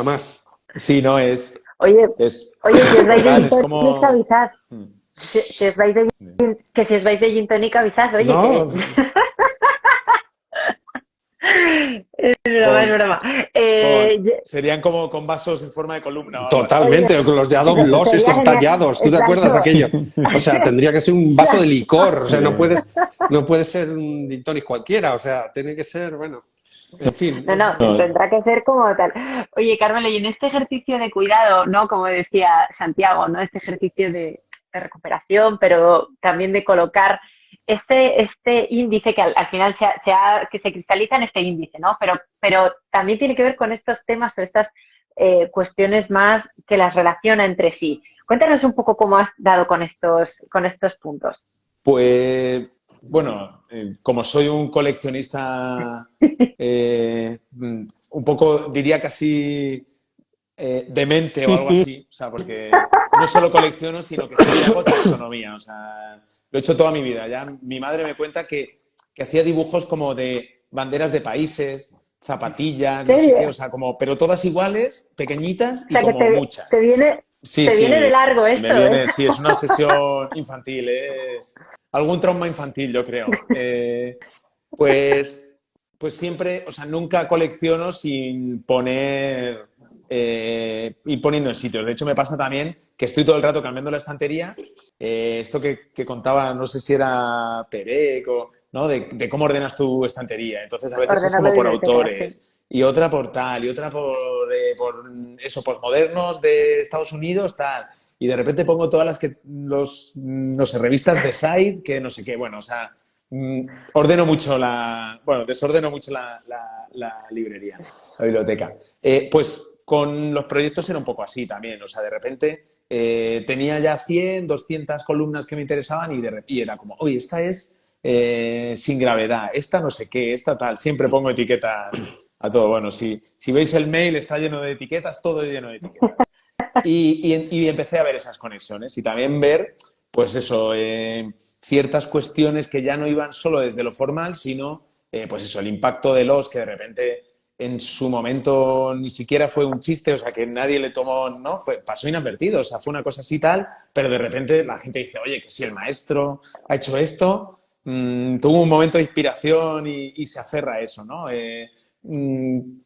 más.
Sí, no es...
Oye, si os vais de gin tonic,
como...
avisad. Si os vais de gin tonic, avisad. Oye,
no.
Es broma.
Serían como con vasos en forma de columna.
Totalmente, con los de Adolf Loos, estos tallados. ¿Tú te acuerdas de aquello? O sea, tendría que ser un vaso de licor. O sea, no puede ser un gin tonic cualquiera. O sea, tiene que ser, bueno, en fin.
No, tendrá que ser como tal. Oye, Carmelo, y en este ejercicio de cuidado, ¿no? Como decía Santiago, ¿no? Este ejercicio de recuperación, pero también de colocar este índice que al final que se cristaliza en este índice, ¿no? Pero también tiene que ver con estos temas o estas cuestiones más que las relaciona entre sí. Cuéntanos un poco cómo has dado con estos puntos.
Pues, bueno, como soy un coleccionista un poco, diría casi demente o algo así, o sea, porque no solo colecciono, sino que sí hago taxonomía, o sea... Lo he hecho toda mi vida. Ya mi madre me cuenta que hacía dibujos como de banderas de países, zapatilla,
¿En
no sé
serio?
qué, o sea, como, pero todas iguales, pequeñitas
O
y
sea, que
como muchas.
te viene,
Sí,
te viene de
sí,
largo esto,
me
¿eh?
viene, sí, es una obsesión infantil, es algún trauma infantil, yo creo. Pues, pues siempre, o sea, nunca colecciono sin poner, ir poniendo en sitios. De hecho, me pasa también que estoy todo el rato cambiando la estantería. Esto que contaba, no sé si era Perec o, ¿no? De cómo ordenas tu estantería. Entonces, a veces es
Ordenando
como por
bibliotecas, sí.
autores, y otra por tal, y otra por eso, posmodernos de Estados Unidos, tal. Y de repente pongo todas las que, no sé, revistas de Side, que no sé qué, bueno, o sea, mm, ordeno mucho desordeno mucho la librería, la biblioteca. Pues con los proyectos era un poco así también, o sea, de repente tenía ya 100, 200 columnas que me interesaban y era como, oye, esta es sin gravedad, esta no sé qué, esta tal, siempre pongo etiquetas a todo. Bueno, si veis el mail está lleno de etiquetas, todo lleno de etiquetas. Y empecé a ver esas conexiones y también ver, pues eso, ciertas cuestiones que ya no iban solo desde lo formal, sino, pues eso, el impacto de los que de repente en su momento ni siquiera fue un chiste, o sea, que nadie le tomó, ¿no? Pasó inadvertido, o sea, fue una cosa así tal, pero de repente la gente dice, oye, que si el maestro ha hecho esto, tuvo un momento de inspiración y se aferra a eso, ¿no?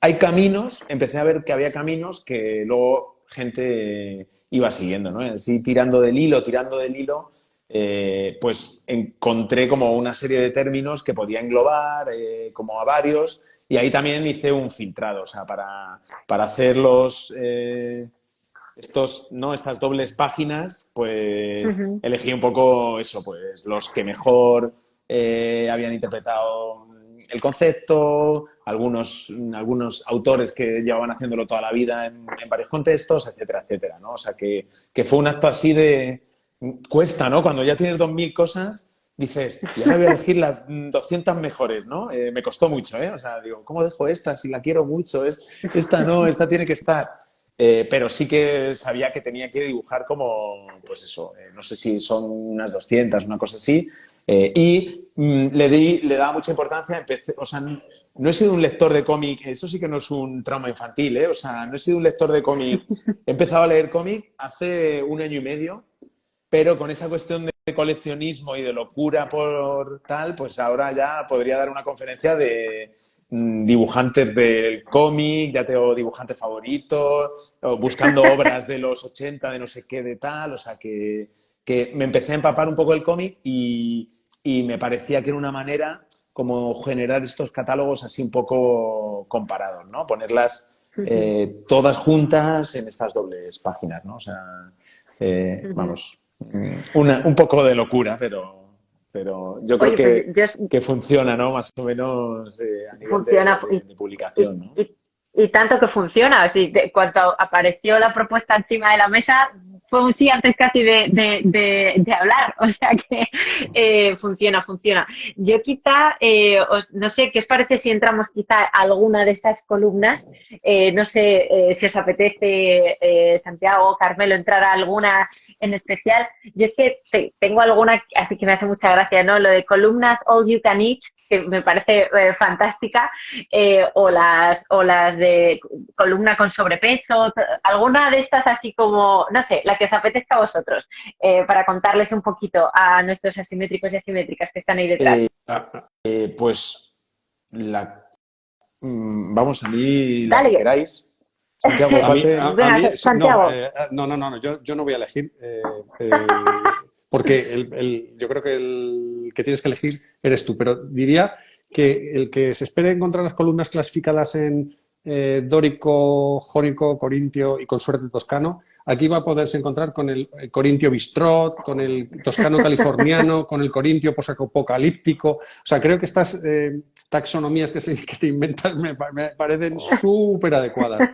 Hay caminos, empecé a ver que había caminos que luego gente iba siguiendo, ¿no? Así tirando del hilo, pues encontré como una serie de términos que podía englobar como a varios y ahí también hice un filtrado, o sea, para hacer ¿no? Estas dobles páginas, pues
Ujú.
elegí un poco eso, pues los que mejor habían interpretado el concepto, algunos autores que llevaban haciéndolo toda la vida en varios contextos, etcétera, etcétera, ¿no? O sea, que fue un acto así de... Cuesta, ¿no? Cuando ya tienes 2000 cosas, dices, y ahora voy a elegir las 200 mejores, ¿no? Me costó mucho, ¿eh? O sea, digo, ¿cómo dejo esta si la quiero mucho? Esta no, esta tiene que estar. Pero sí que sabía que tenía que dibujar como, pues eso, no sé si son unas 200, una cosa así. Le daba mucha importancia, o sea, no he sido un lector de cómic, eso sí que no es un trauma infantil, ¿eh? O sea, no he sido un lector de cómic, he empezado a leer cómic hace un año y medio, pero con esa cuestión de coleccionismo y de locura por tal, pues ahora ya podría dar una conferencia de dibujantes del cómic, ya tengo dibujantes favoritos, o buscando obras de los 80, de no sé qué, de tal, o sea que me empecé a empapar un poco el cómic y me parecía que era una manera como generar estos catálogos así un poco comparados, ¿no? Ponerlas
Ujú.
todas juntas en estas dobles páginas, ¿no? O sea,
Ujú.
vamos, un poco de locura, pero yo creo
Oye, pues
que funciona, ¿no? Más o menos a nivel
funciona
de
y,
publicación, ¿no?
y tanto que funciona. Así, cuando apareció la propuesta encima de la mesa, fue un sí antes casi de hablar. O sea que funciona, funciona. Yo quizá, no sé, ¿qué os parece si entramos quizá a alguna de estas columnas? No sé si os apetece, Santiago, Carmelo, entrar a alguna en especial. Yo es que tengo alguna, así que me hace mucha gracia, ¿no? Lo de columnas All You Can Eat, que me parece fantástica, o las de columna con sobrepeso, alguna de estas así como, no sé, la que os apetezca a vosotros, para contarles un poquito a nuestros asimétricos y asimétricas que están ahí detrás.
Pues vamos, a mí la que
Dale.
queráis. Santiago,
A
¿cuál
mí,
te...?
Venga,
no,
Santiago.
no, yo no voy a elegir, porque yo creo que el que tienes que elegir eres tú, pero diría que el que se espere encontrar las columnas clasificadas en dórico, jónico, corintio y con suerte toscano, aquí va a poderse encontrar con el corintio bistrot, con el toscano californiano, con el corintio posapocalíptico. O sea, creo que estas taxonomías que te inventas me parecen súper adecuadas.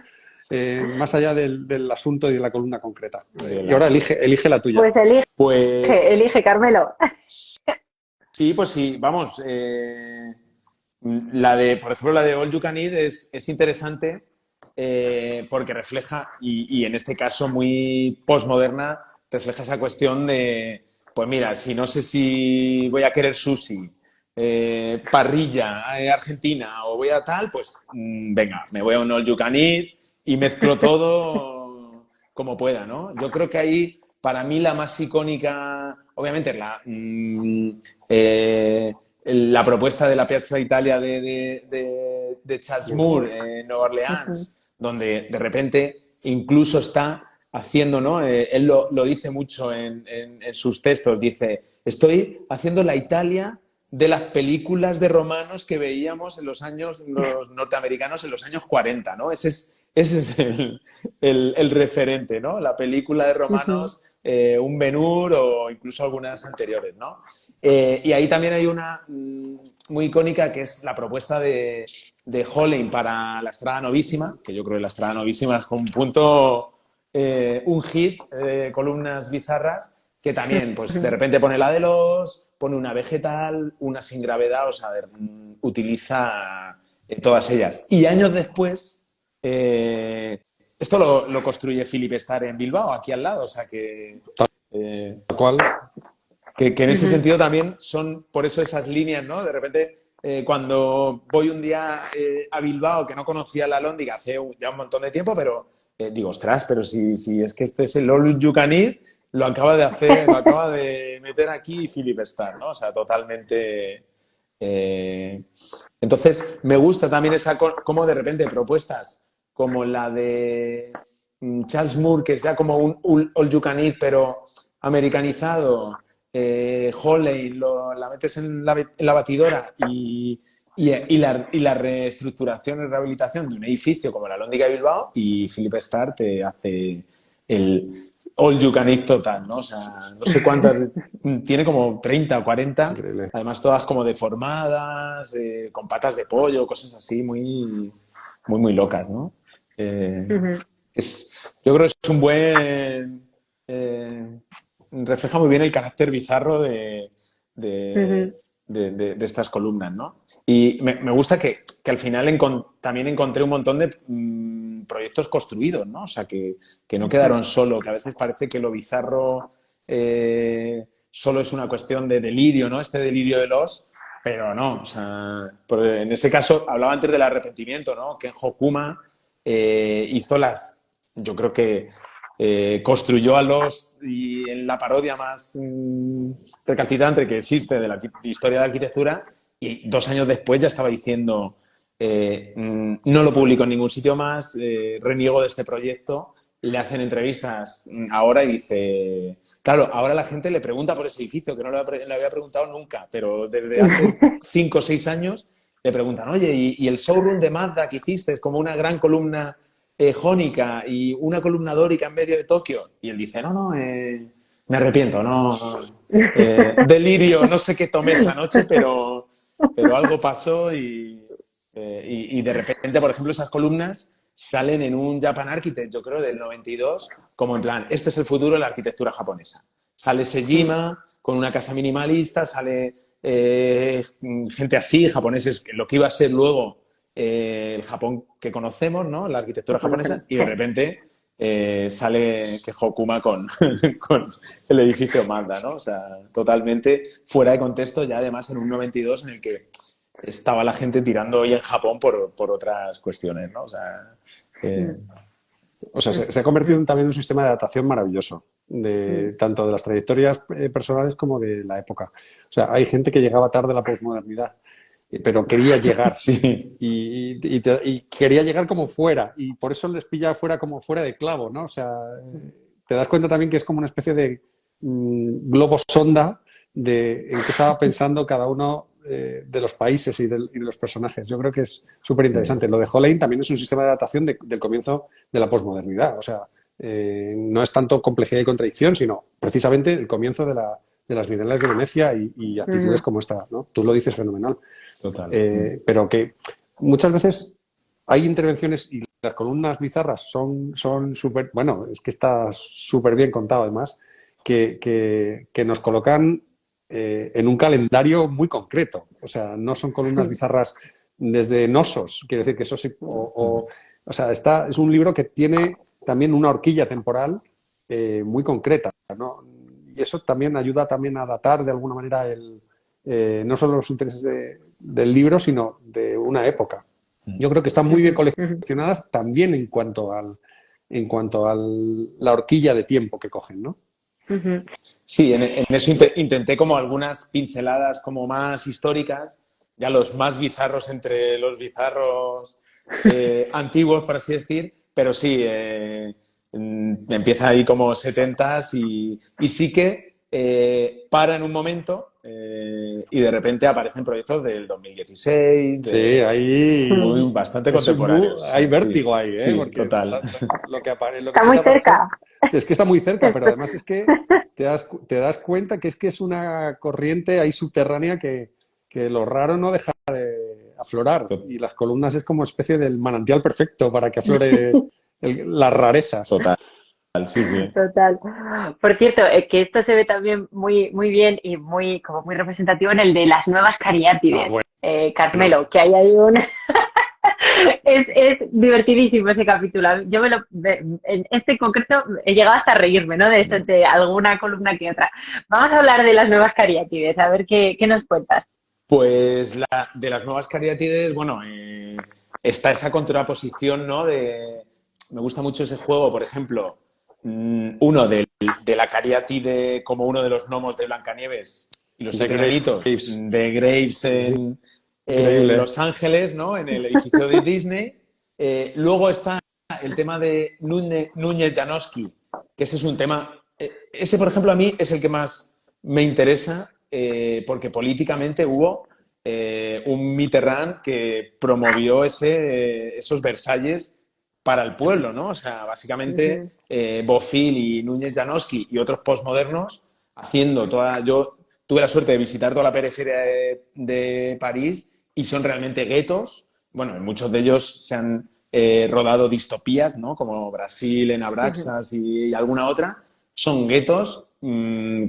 Más allá del asunto y de la columna concreta.
De
Y ahora
la...
elige la tuya.
Pues elige,
Pues
elige, Carmelo.
sí, pues sí, vamos. Por ejemplo, la de All You Can Eat es interesante porque refleja, y en este caso muy postmoderna, refleja esa cuestión de, pues mira, si no sé si voy a querer sushi, parrilla argentina o voy a tal, pues venga, me voy a un all you can eat y mezclo todo como pueda, ¿no? Yo creo que ahí, para mí, la más icónica, obviamente, es la propuesta de la Piazza Italia de Charles Moore en Nueva Orleans, donde de repente incluso está haciendo, ¿no? Él lo dice mucho en sus textos, dice, estoy haciendo la Italia de las películas de romanos que veíamos en los norteamericanos en los años 40, ¿no? Ese es el referente, ¿no? La película de romanos, un Ben-Hur o incluso algunas anteriores, ¿no? Y ahí también hay una muy icónica que es la propuesta de Hollein para la Strada Novísima, que yo creo que la Strada Novísima es un punto, un hit de columnas bizarras, que también, pues de repente pone la de pone una vegetal, una sin gravedad, o sea, utiliza todas ellas. Y años después, esto lo construye Philip Starr en Bilbao, aquí al lado, o sea que...
Tal cual.
Que en ese sentido también son, por eso esas líneas, ¿no? De repente, cuando voy un día a Bilbao, que no conocía la Lóndiga hace ya un montón de tiempo, pero digo, ostras, pero si es que este es el All You Can Eat, lo acaba de hacer, lo acaba de meter aquí Philip Starr, ¿no? O sea, totalmente... Entonces, me gusta también como de repente propuestas como la de Charles Moore, que es ya como un All You Can Eat, pero americanizado. Holley, la metes en la batidora y la reestructuración y rehabilitación de un edificio como la Lóndiga de Bilbao, y Philip Starr te hace el all you can eat total, ¿no? O sea, no sé cuántas, tiene como 30 o 40,
Increíble.
además todas como deformadas, con patas de pollo, cosas así muy, muy, muy locas, ¿no? Yo creo que es un buen... refleja muy bien el carácter bizarro de estas columnas, ¿no? Y me gusta que al final también encontré un montón de proyectos construidos, ¿no? O sea, que no quedaron solo, que a veces parece que lo bizarro solo es una cuestión de delirio, ¿no? Este delirio de pero no, o sea, en ese caso, hablaba antes del arrepentimiento, ¿no? Ken Hokuma hizo yo creo que construyó a y en la parodia más recalcitrante que existe de la historia de la arquitectura, y 2 años después ya estaba diciendo no lo publico en ningún sitio más, reniego de este proyecto. Le hacen entrevistas ahora y dice, claro, ahora la gente le pregunta por ese edificio, que no le había preguntado nunca, pero desde hace 5 o 6 años le preguntan, oye, ¿y el showroom de Mazda que hiciste, como una gran columna jónica y una columna dórica en medio de Tokio? Y él dice, no, me arrepiento, no, delirio, no sé qué tomé esa noche, pero algo pasó y de repente, por ejemplo, esas columnas salen en un Japan Architect, yo creo, del 92, como en plan, este es el futuro de la arquitectura japonesa. Sale Sejima con una casa minimalista, sale gente así, japoneses, lo que iba a ser luego el Japón que conocemos, ¿no? La arquitectura japonesa, y de repente sale que Hokuma con el edificio Mazda, ¿no? O sea, totalmente fuera de contexto, ya además en un 92 en el que estaba la gente tirando hoy en Japón por otras cuestiones, ¿no?
O sea, se ha convertido también en un sistema de adaptación maravilloso, tanto de las trayectorias personales como de la época. O sea, hay gente que llegaba tarde a la posmodernidad, pero quería llegar,
sí.
Y quería llegar como fuera, y por eso les pilla fuera como fuera de clavo, ¿no? O sea, te das cuenta también que es como una especie de globo sonda en qué estaba pensando cada uno de los países y de los personajes. Yo creo que es súper interesante. Lo de Holley también es un sistema de adaptación del comienzo de la posmodernidad. O sea, no es tanto complejidad y contradicción, sino precisamente el comienzo de las Bienales de Venecia y actitudes como esta, ¿no? Tú lo dices fenomenal.
Total.
Pero que muchas veces hay intervenciones y las columnas bizarras son súper... Bueno, es que está súper bien contado además, que nos colocan en un calendario muy concreto. O sea, no son columnas bizarras desde Nosos, quiere decir que eso sí... O sea, es un libro que tiene también una horquilla temporal muy concreta, ¿no? Y eso también ayuda también a datar de alguna manera no solo los intereses del libro, sino de una época. Yo creo que están muy bien coleccionadas también en cuanto a la horquilla de tiempo que cogen, ¿no?
Sí, en eso intenté como algunas pinceladas como más históricas, ya los más bizarros entre los bizarros antiguos, por así decir, pero sí, empieza ahí como 70s y sí que para en un momento y de repente aparecen proyectos del 2016,
Sí, ahí
bastante contemporáneos.
hay vértigo ahí, ¿eh?
Sí,
porque
total.
lo que
Está muy cerca.
Es que está muy cerca, pero además es que te das cuenta que es una corriente ahí subterránea que lo raro no deja de aflorar. Y las columnas es como especie del manantial perfecto para que aflore las rarezas.
Total, sí, sí.
Total. Por cierto, que esto se ve también muy, muy bien y como muy representativo en el de las nuevas cariátides. Carmelo, que hay ahí un... es divertidísimo ese capítulo. En este en concreto he llegado hasta a reírme, ¿no? De alguna columna que otra. Vamos a hablar de las nuevas cariátides, a ver qué nos cuentas.
Pues de las nuevas cariátides, bueno, está esa contraposición, ¿no? Me gusta mucho ese juego, por ejemplo, uno de la cariátide como uno de los gnomos de Blancanieves y los siete enanitos de Graves en Los Ángeles, ¿no? En el edificio de Disney. Luego está el tema de Núñez Janowski, que ese es un tema... ese, por ejemplo, a mí es el que más me interesa porque políticamente hubo un Mitterrand que promovió esos Versalles para el pueblo, ¿no? O sea, básicamente Bofill y Núñez Janowski y otros postmodernos haciendo Yo tuve la suerte de visitar toda la periferia de París y son realmente guetos. Bueno, en muchos de ellos se han rodado distopías, ¿no? Como Brasil en Abraxas y alguna otra. Son guetos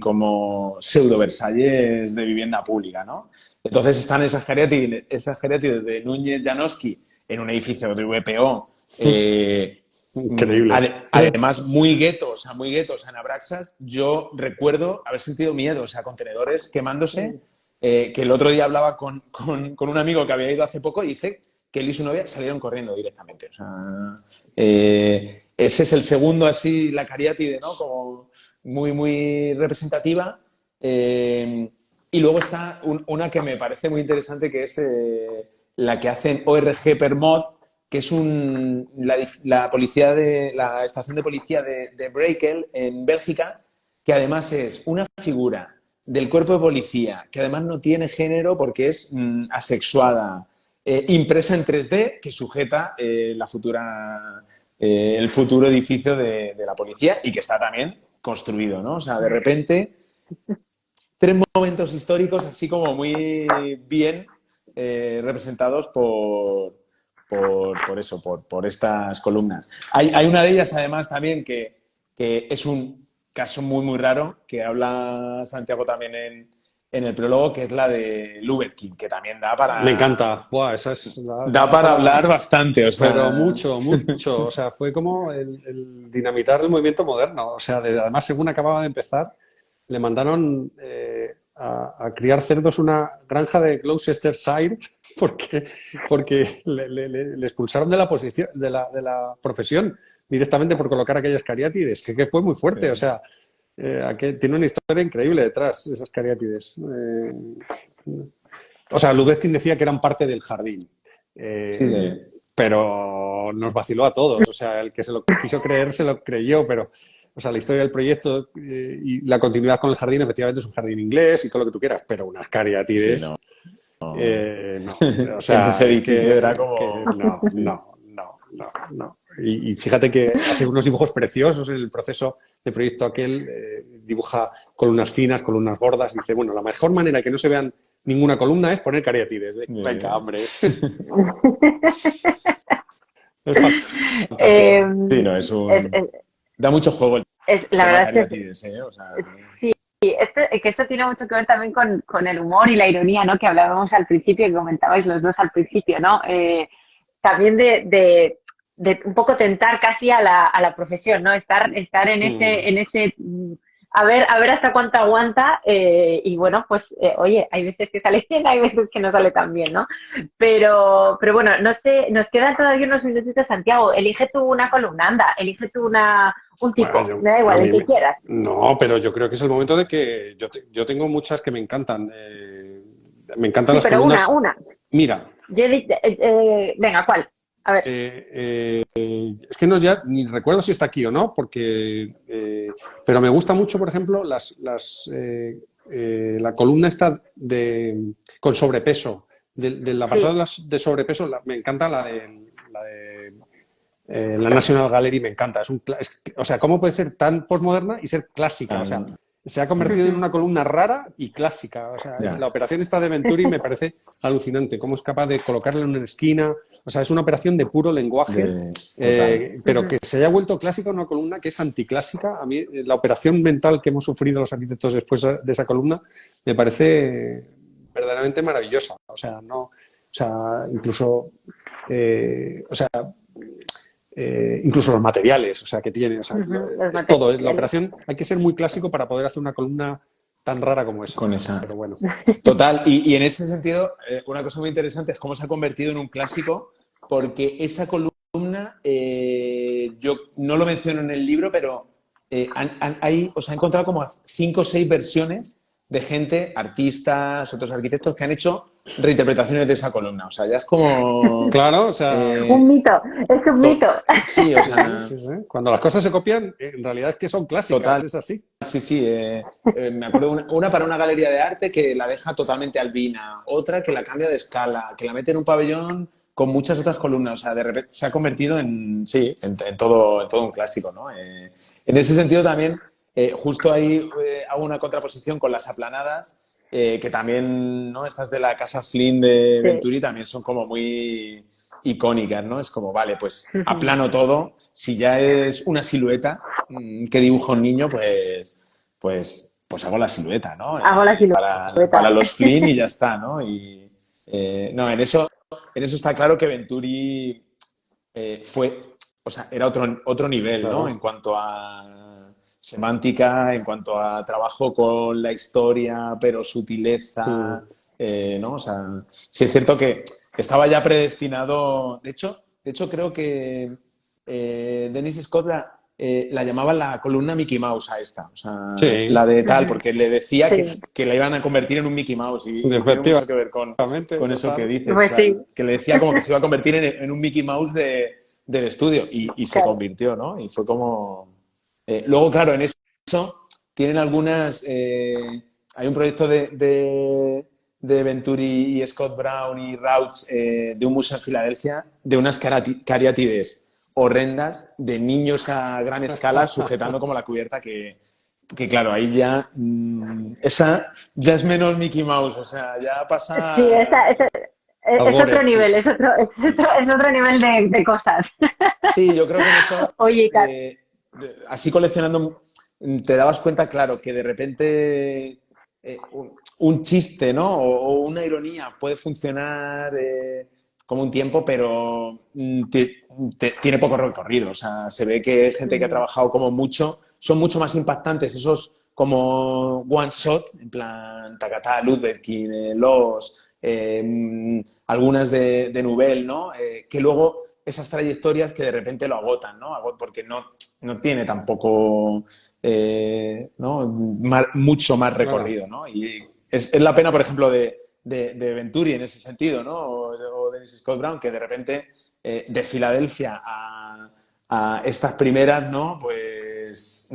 como pseudo Versalles de vivienda pública, ¿no? Entonces están esas cariátides de Núñez Janowski en un edificio de VPO.
Increíble.
Además, muy guetos en Abraxas. Yo recuerdo haber sentido miedo, o sea, contenedores quemándose. Que el otro día hablaba con un amigo que había ido hace poco y dice que él y su novia salieron corriendo directamente. O sea, ese es el segundo, así, la cariátide, ¿no? Como muy, muy representativa. Y luego está una que me parece muy interesante, que es la que hacen ORG Permod, que es la estación de policía de Brekel en Bélgica, que además es una figura del cuerpo de policía, que además no tiene género porque es asexuada, impresa en 3D, que sujeta el futuro edificio de la policía y que está también construido, ¿no? O sea, de repente, 3 momentos históricos así como muy bien representados por estas columnas. Hay una de ellas, además, también que es un caso muy, muy raro, que habla Santiago también en el prólogo, que es la de Lubetkin, que también da para...
Me encanta. Buah,
da para hablar bastante, o sea...
Pero mucho, mucho. O sea, fue como el dinamitar el movimiento moderno. O sea, además, según acababa de empezar, le mandaron a criar cerdos una granja de Gloucestershire porque le expulsaron de la posición, de la profesión directamente por colocar aquellas cariátides, que fue muy fuerte. O sea, tiene una historia increíble detrás, esas cariátides. O sea, Lubetkin decía que eran parte del jardín. Pero nos vaciló a todos. O sea, el que se lo quiso creer se lo creyó, pero... O sea, la historia del proyecto y la continuidad con el jardín, efectivamente, es un jardín inglés y todo lo que tú quieras, pero unas cariátides...
Sí,
no. O sea,
ese edificio era como...
No. Y fíjate que hace unos dibujos preciosos en el proceso de proyecto aquel, dibuja columnas finas, columnas gordas, dice, bueno, la mejor manera que no se vean ninguna columna es poner cariátides. Venga, hombre. Es fantástico.
Sí, no, es un... Da mucho juego el
la verdad
cariátides, o sea...
Sí, que esto tiene mucho que ver también con el humor y la ironía, ¿no? Que hablábamos al principio, que comentabais los dos al principio, ¿no? También de un poco tentar casi a la profesión, ¿no? Estar en ese a ver hasta cuánto aguanta. Y bueno, pues oye, hay veces que sale bien, hay veces que no sale tan bien, ¿no? Pero bueno, no sé, nos quedan todavía unos minutitos, Santiago. Elige tú una columna, anda, elige tú un tipo,
Bueno,
me da
a
igual, el
mí
que quieras.
no, pero yo creo que es el momento de que yo tengo muchas que me encantan. Me encantan
Sí,
las
pero
columnas.
una.
Mira,
Venga, ¿cuál? A ver.
es que no ya ni recuerdo si está aquí o no, porque pero me gusta mucho, por ejemplo, la columna esta con sobrepeso, del apartado
Sí,
de sobrepeso, me encanta la National Gallery, me encanta. O sea, ¿cómo puede ser tan postmoderna y ser clásica? O sea,
Tan-
se ha convertido en una columna rara y clásica. O sea,
ya.
la operación esta de Venturi me parece alucinante. Cómo es capaz de colocarla en una esquina. O sea, es una operación de puro lenguaje,
Total.
pero que se haya vuelto clásica una columna que es anticlásica. A mí, la operación mental que hemos sufrido los arquitectos después de esa columna me parece verdaderamente maravillosa. O sea, no, o sea, incluso, o sea, incluso los materiales, o sea, que tiene, o sea,
los
es todo, es la
materiales.
operación. Hay que ser muy clásico para poder hacer una columna tan rara como esa.
Con esa.
Pero bueno,
Total, y en ese sentido, una cosa muy interesante es cómo se ha convertido en un clásico, porque esa columna, yo no lo menciono en el libro, pero o sea, he encontrado como 5 o 6 versiones de gente, artistas, otros arquitectos, que han hecho reinterpretaciones de esa columna. O sea, ya es como...
claro, o sea,
Un
eh,
mito, es un mito.
sí, o
sí,
sea,
sí, sí. Cuando las cosas se copian, en realidad es que son clásicas,
total.
es así.
Sí, sí. Me acuerdo una para una galería de arte que la deja totalmente albina, otra que la cambia de escala, que la mete en un pabellón con muchas otras columnas. O sea, de repente se ha convertido en, sí, en todo un clásico, ¿no? En ese sentido también, justo ahí hago una contraposición con las aplanadas, que también, ¿no? Estas de la Casa Flynn de
Sí.
Venturi también son como muy icónicas, ¿no? Es como, vale, pues aplano todo. Si ya es una silueta que dibuja un niño, pues hago la silueta, ¿no?
Hago la
Para
silueta.
los Flynn y ya está, ¿no? Y no, en eso está claro que Venturi fue, o sea, era otro nivel, ¿no? En
Claro.
cuanto a semántica, en cuanto a trabajo con la historia, pero sutileza,
Mm.
¿no? O sea, sí es cierto que estaba ya predestinado. De hecho creo que Dennis Scott la llamaba la columna Mickey Mouse a esta, o sea,
Sí,
la de tal, porque le decía
Sí,
que la iban a convertir en un Mickey Mouse y tiene mucho que ver
efectivamente,
con eso que
total.
dices, o
pues
sea,
sí,
que le decía como que se iba a convertir en un Mickey Mouse del estudio y se
claro.
convirtió, ¿no? Y fue como... luego, claro, en eso tienen algunas... hay un proyecto de Venturi y Scott Brown y Rauch de un museo en Filadelfia de unas cariátides horrendas de niños a gran escala sujetando como la cubierta que claro, ahí ya esa ya es menos Mickey Mouse, o sea, ya
Sí,
pasa al
es otro
Goret, sí.
nivel, es otro nivel de cosas.
Sí, yo creo que en eso,
Oye,
así coleccionando, te dabas cuenta, claro, que de repente un chiste, ¿no? O una ironía puede funcionar como un tiempo, pero tiene poco recorrido. O sea, se ve que gente que ha trabajado como mucho, son mucho más impactantes esos como one shot, en plan Takata, Ludwigkin, algunas de Nubel, ¿no? Que luego esas trayectorias que de repente lo agotan, ¿no? Porque no tiene tampoco ¿no? Mucho más
Claro.
recorrido, ¿no? Y es la pena, por ejemplo, de Venturi en ese sentido, ¿no? O de Scott Brown, que de repente de Filadelfia a estas primeras, ¿no? Pues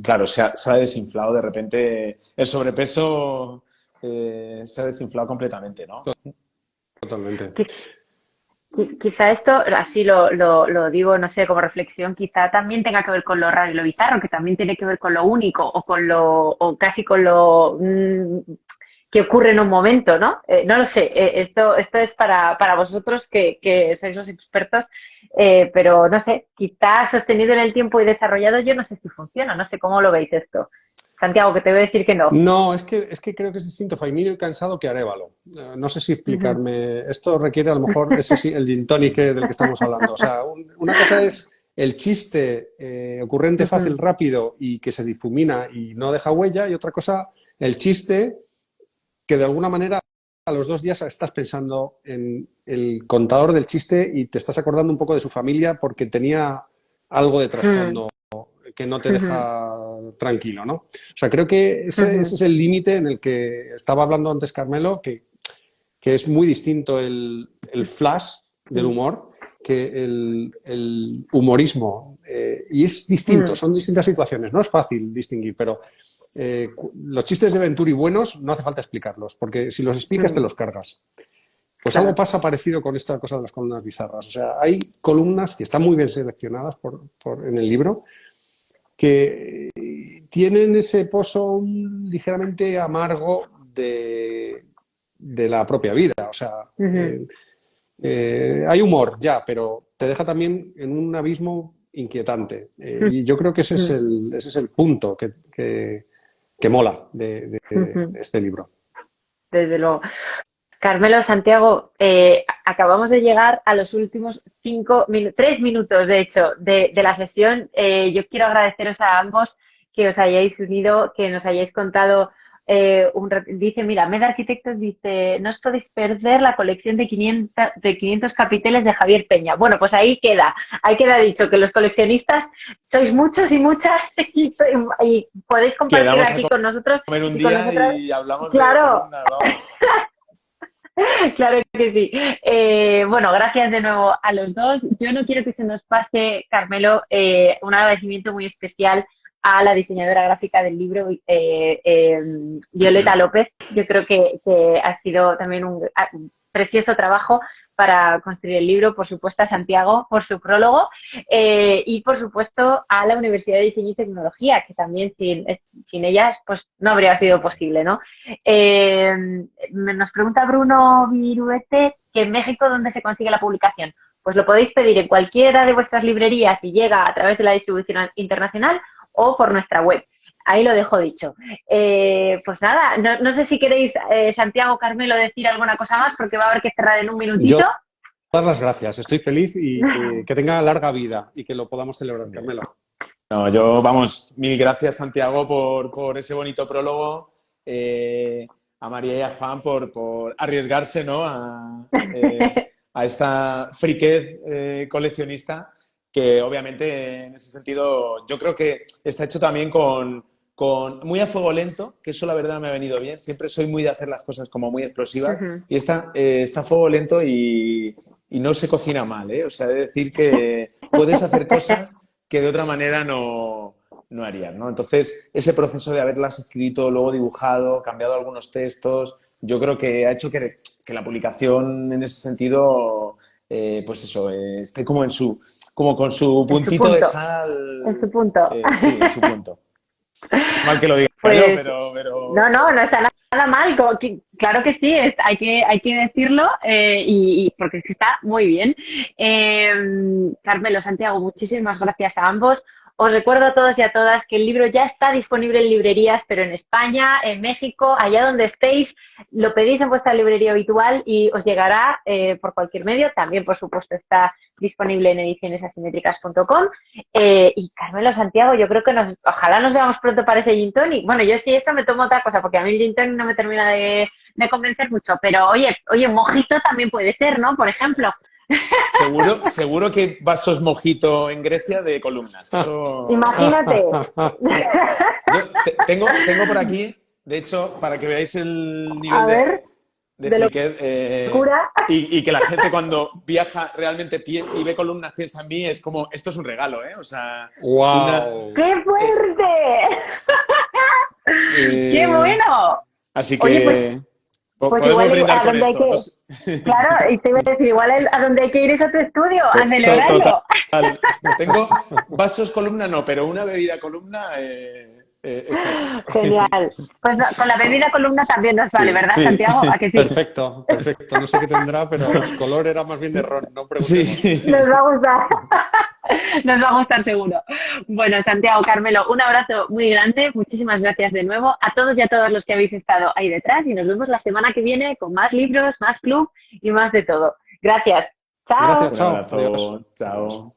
claro, se ha desinflado de repente el sobrepeso. Se ha desinflado completamente, ¿no?
Totalmente.
quizá esto, así lo digo, no sé, como reflexión, quizá también tenga que ver con lo raro y lo bizarro, que también tiene que ver con lo único o casi con lo que ocurre en un momento, ¿no? No lo sé, esto es para vosotros que sois los expertos, pero no sé, quizá sostenido en el tiempo y desarrollado, yo no sé si funciona, no sé cómo lo veis esto. Santiago, que te voy a decir que no.
No, es que creo que es distinto Faimino y Cansado que Arévalo. No sé si explicarme. Esto requiere a lo mejor ese sí, el gin tonic del que estamos hablando. O sea, una cosa es el chiste ocurrente, fácil, rápido y que se difumina y no deja huella, y otra cosa, el chiste que de alguna manera a los 2 días estás pensando en el contador del chiste y te estás acordando un poco de su familia porque tenía algo de trasfondo que no te deja tranquilo, ¿no? O sea, creo que ese es el límite en el que estaba hablando antes Carmelo, que es muy distinto el flash del humor que el humorismo. Y es distinto, son distintas situaciones, no es fácil distinguir, pero los chistes de Venturi buenos no hace falta explicarlos, porque si los explicas te los cargas. Pues
Claro.
algo pasa parecido con esta cosa de las columnas bizarras. O sea, hay columnas que están muy bien seleccionadas en el libro, que tienen ese pozo ligeramente amargo de la propia vida. O sea, hay humor, ya, pero te deja también en un abismo inquietante. Y yo creo que ese es el punto que mola de este libro.
Desde luego. Carmelo, Santiago, acabamos de llegar a los últimos 3 minutos, de hecho, de la sesión. Yo quiero agradeceros a ambos que os hayáis unido, que nos hayáis contado dice, mira, Med Arquitectos dice, no os podéis perder la colección de 500 capiteles de Javier Peña. Bueno, pues ahí queda dicho que los coleccionistas sois muchos y muchas y podéis compartir
Quedamos
aquí con nosotros.
Comer un
y con
día
nosotras.
y hablamos
Claro.
de columnas, vamos.
Claro que sí. Bueno, gracias de nuevo a los dos. Yo no quiero que se nos pase, Carmelo, un agradecimiento muy especial a la diseñadora gráfica del libro, Violeta López. Yo creo que ha sido también un precioso trabajo para construir el libro, por supuesto a Santiago por su prólogo y por supuesto a la Universidad de Diseño y Tecnología, que también sin ellas pues no habría sido posible, ¿no? Nos pregunta Bruno Viruete que en México ¿dónde se consigue la publicación? Pues lo podéis pedir en cualquiera de vuestras librerías y llega a través de la distribución internacional o por nuestra web. Ahí lo dejo dicho. Pues nada, no sé si queréis, Santiago, Carmelo, decir alguna cosa más, porque va a haber que cerrar en un minutito.
Yo, todas las gracias. Estoy feliz y que tenga larga vida y que lo podamos celebrar, Carmelo.
No, mil gracias, Santiago, por ese bonito prólogo. A María y a Juan por arriesgarse, ¿no? a esta friquez coleccionista, que obviamente en ese sentido yo creo que está hecho también con muy a fuego lento, que eso la verdad me ha venido bien. Siempre soy muy de hacer las cosas como muy explosivas y está a fuego lento y no se cocina mal, ¿eh? O sea, he de decir que puedes hacer cosas que de otra manera no harías, ¿no? Entonces, ese proceso de haberlas escrito, luego dibujado, cambiado algunos textos, yo creo que ha hecho que la publicación en ese sentido, pues eso, esté como con su puntito de sal.
En su punto.
Sí, en su punto. Mal que lo diga
pues,
yo, pero...
No está nada mal. Claro que sí, hay que decirlo y porque es que está muy bien. Carmelo, Santiago, muchísimas gracias a ambos. Os recuerdo a todos y a todas que el libro ya está disponible en librerías, pero en España, en México, allá donde estéis, lo pedís en vuestra librería habitual y os llegará por cualquier medio. También, por supuesto, está disponible en edicionesasimétricas.com. Y Carmelo, Santiago, yo creo que ojalá nos veamos pronto para ese gin tonic. Bueno, yo sí, eso me tomo otra cosa, porque a mí el gin tonic no me termina de convencer mucho. Pero, oye, un mojito también puede ser, ¿no? Por ejemplo.
Seguro que vasos mojito en Grecia de columnas. Eso...
Imagínate.
Tengo por aquí, de hecho, para que veáis el nivel de
locura.
Y que la gente cuando viaja realmente y ve columnas piensa en mí, es como, esto es un regalo, ¿eh? O sea...
¡Wow!
¡Qué fuerte! ¡Qué bueno!
Así que...
Oye, pues
podemos brindar con esto.
Claro, y te iba a decir, igual a donde hay que ir es a tu estudio, a celebrarlo.
Total. Tengo vasos columna, no, pero una bebida columna...
Genial. Pues con la bebida columna también nos vale, ¿verdad, Santiago? ¿A que sí?
Perfecto. No sé qué tendrá, pero el color era más bien de ron, no preguntemos.
Sí.
Nos va a gustar. Nos va a gustar seguro. Bueno, Santiago, Carmelo, un abrazo muy grande. Muchísimas gracias de nuevo a todos y a todas los que habéis estado ahí detrás y nos vemos la semana que viene con más libros, más club y más de todo. Gracias. Chao.
Gracias, chao.
Adiós. Chao.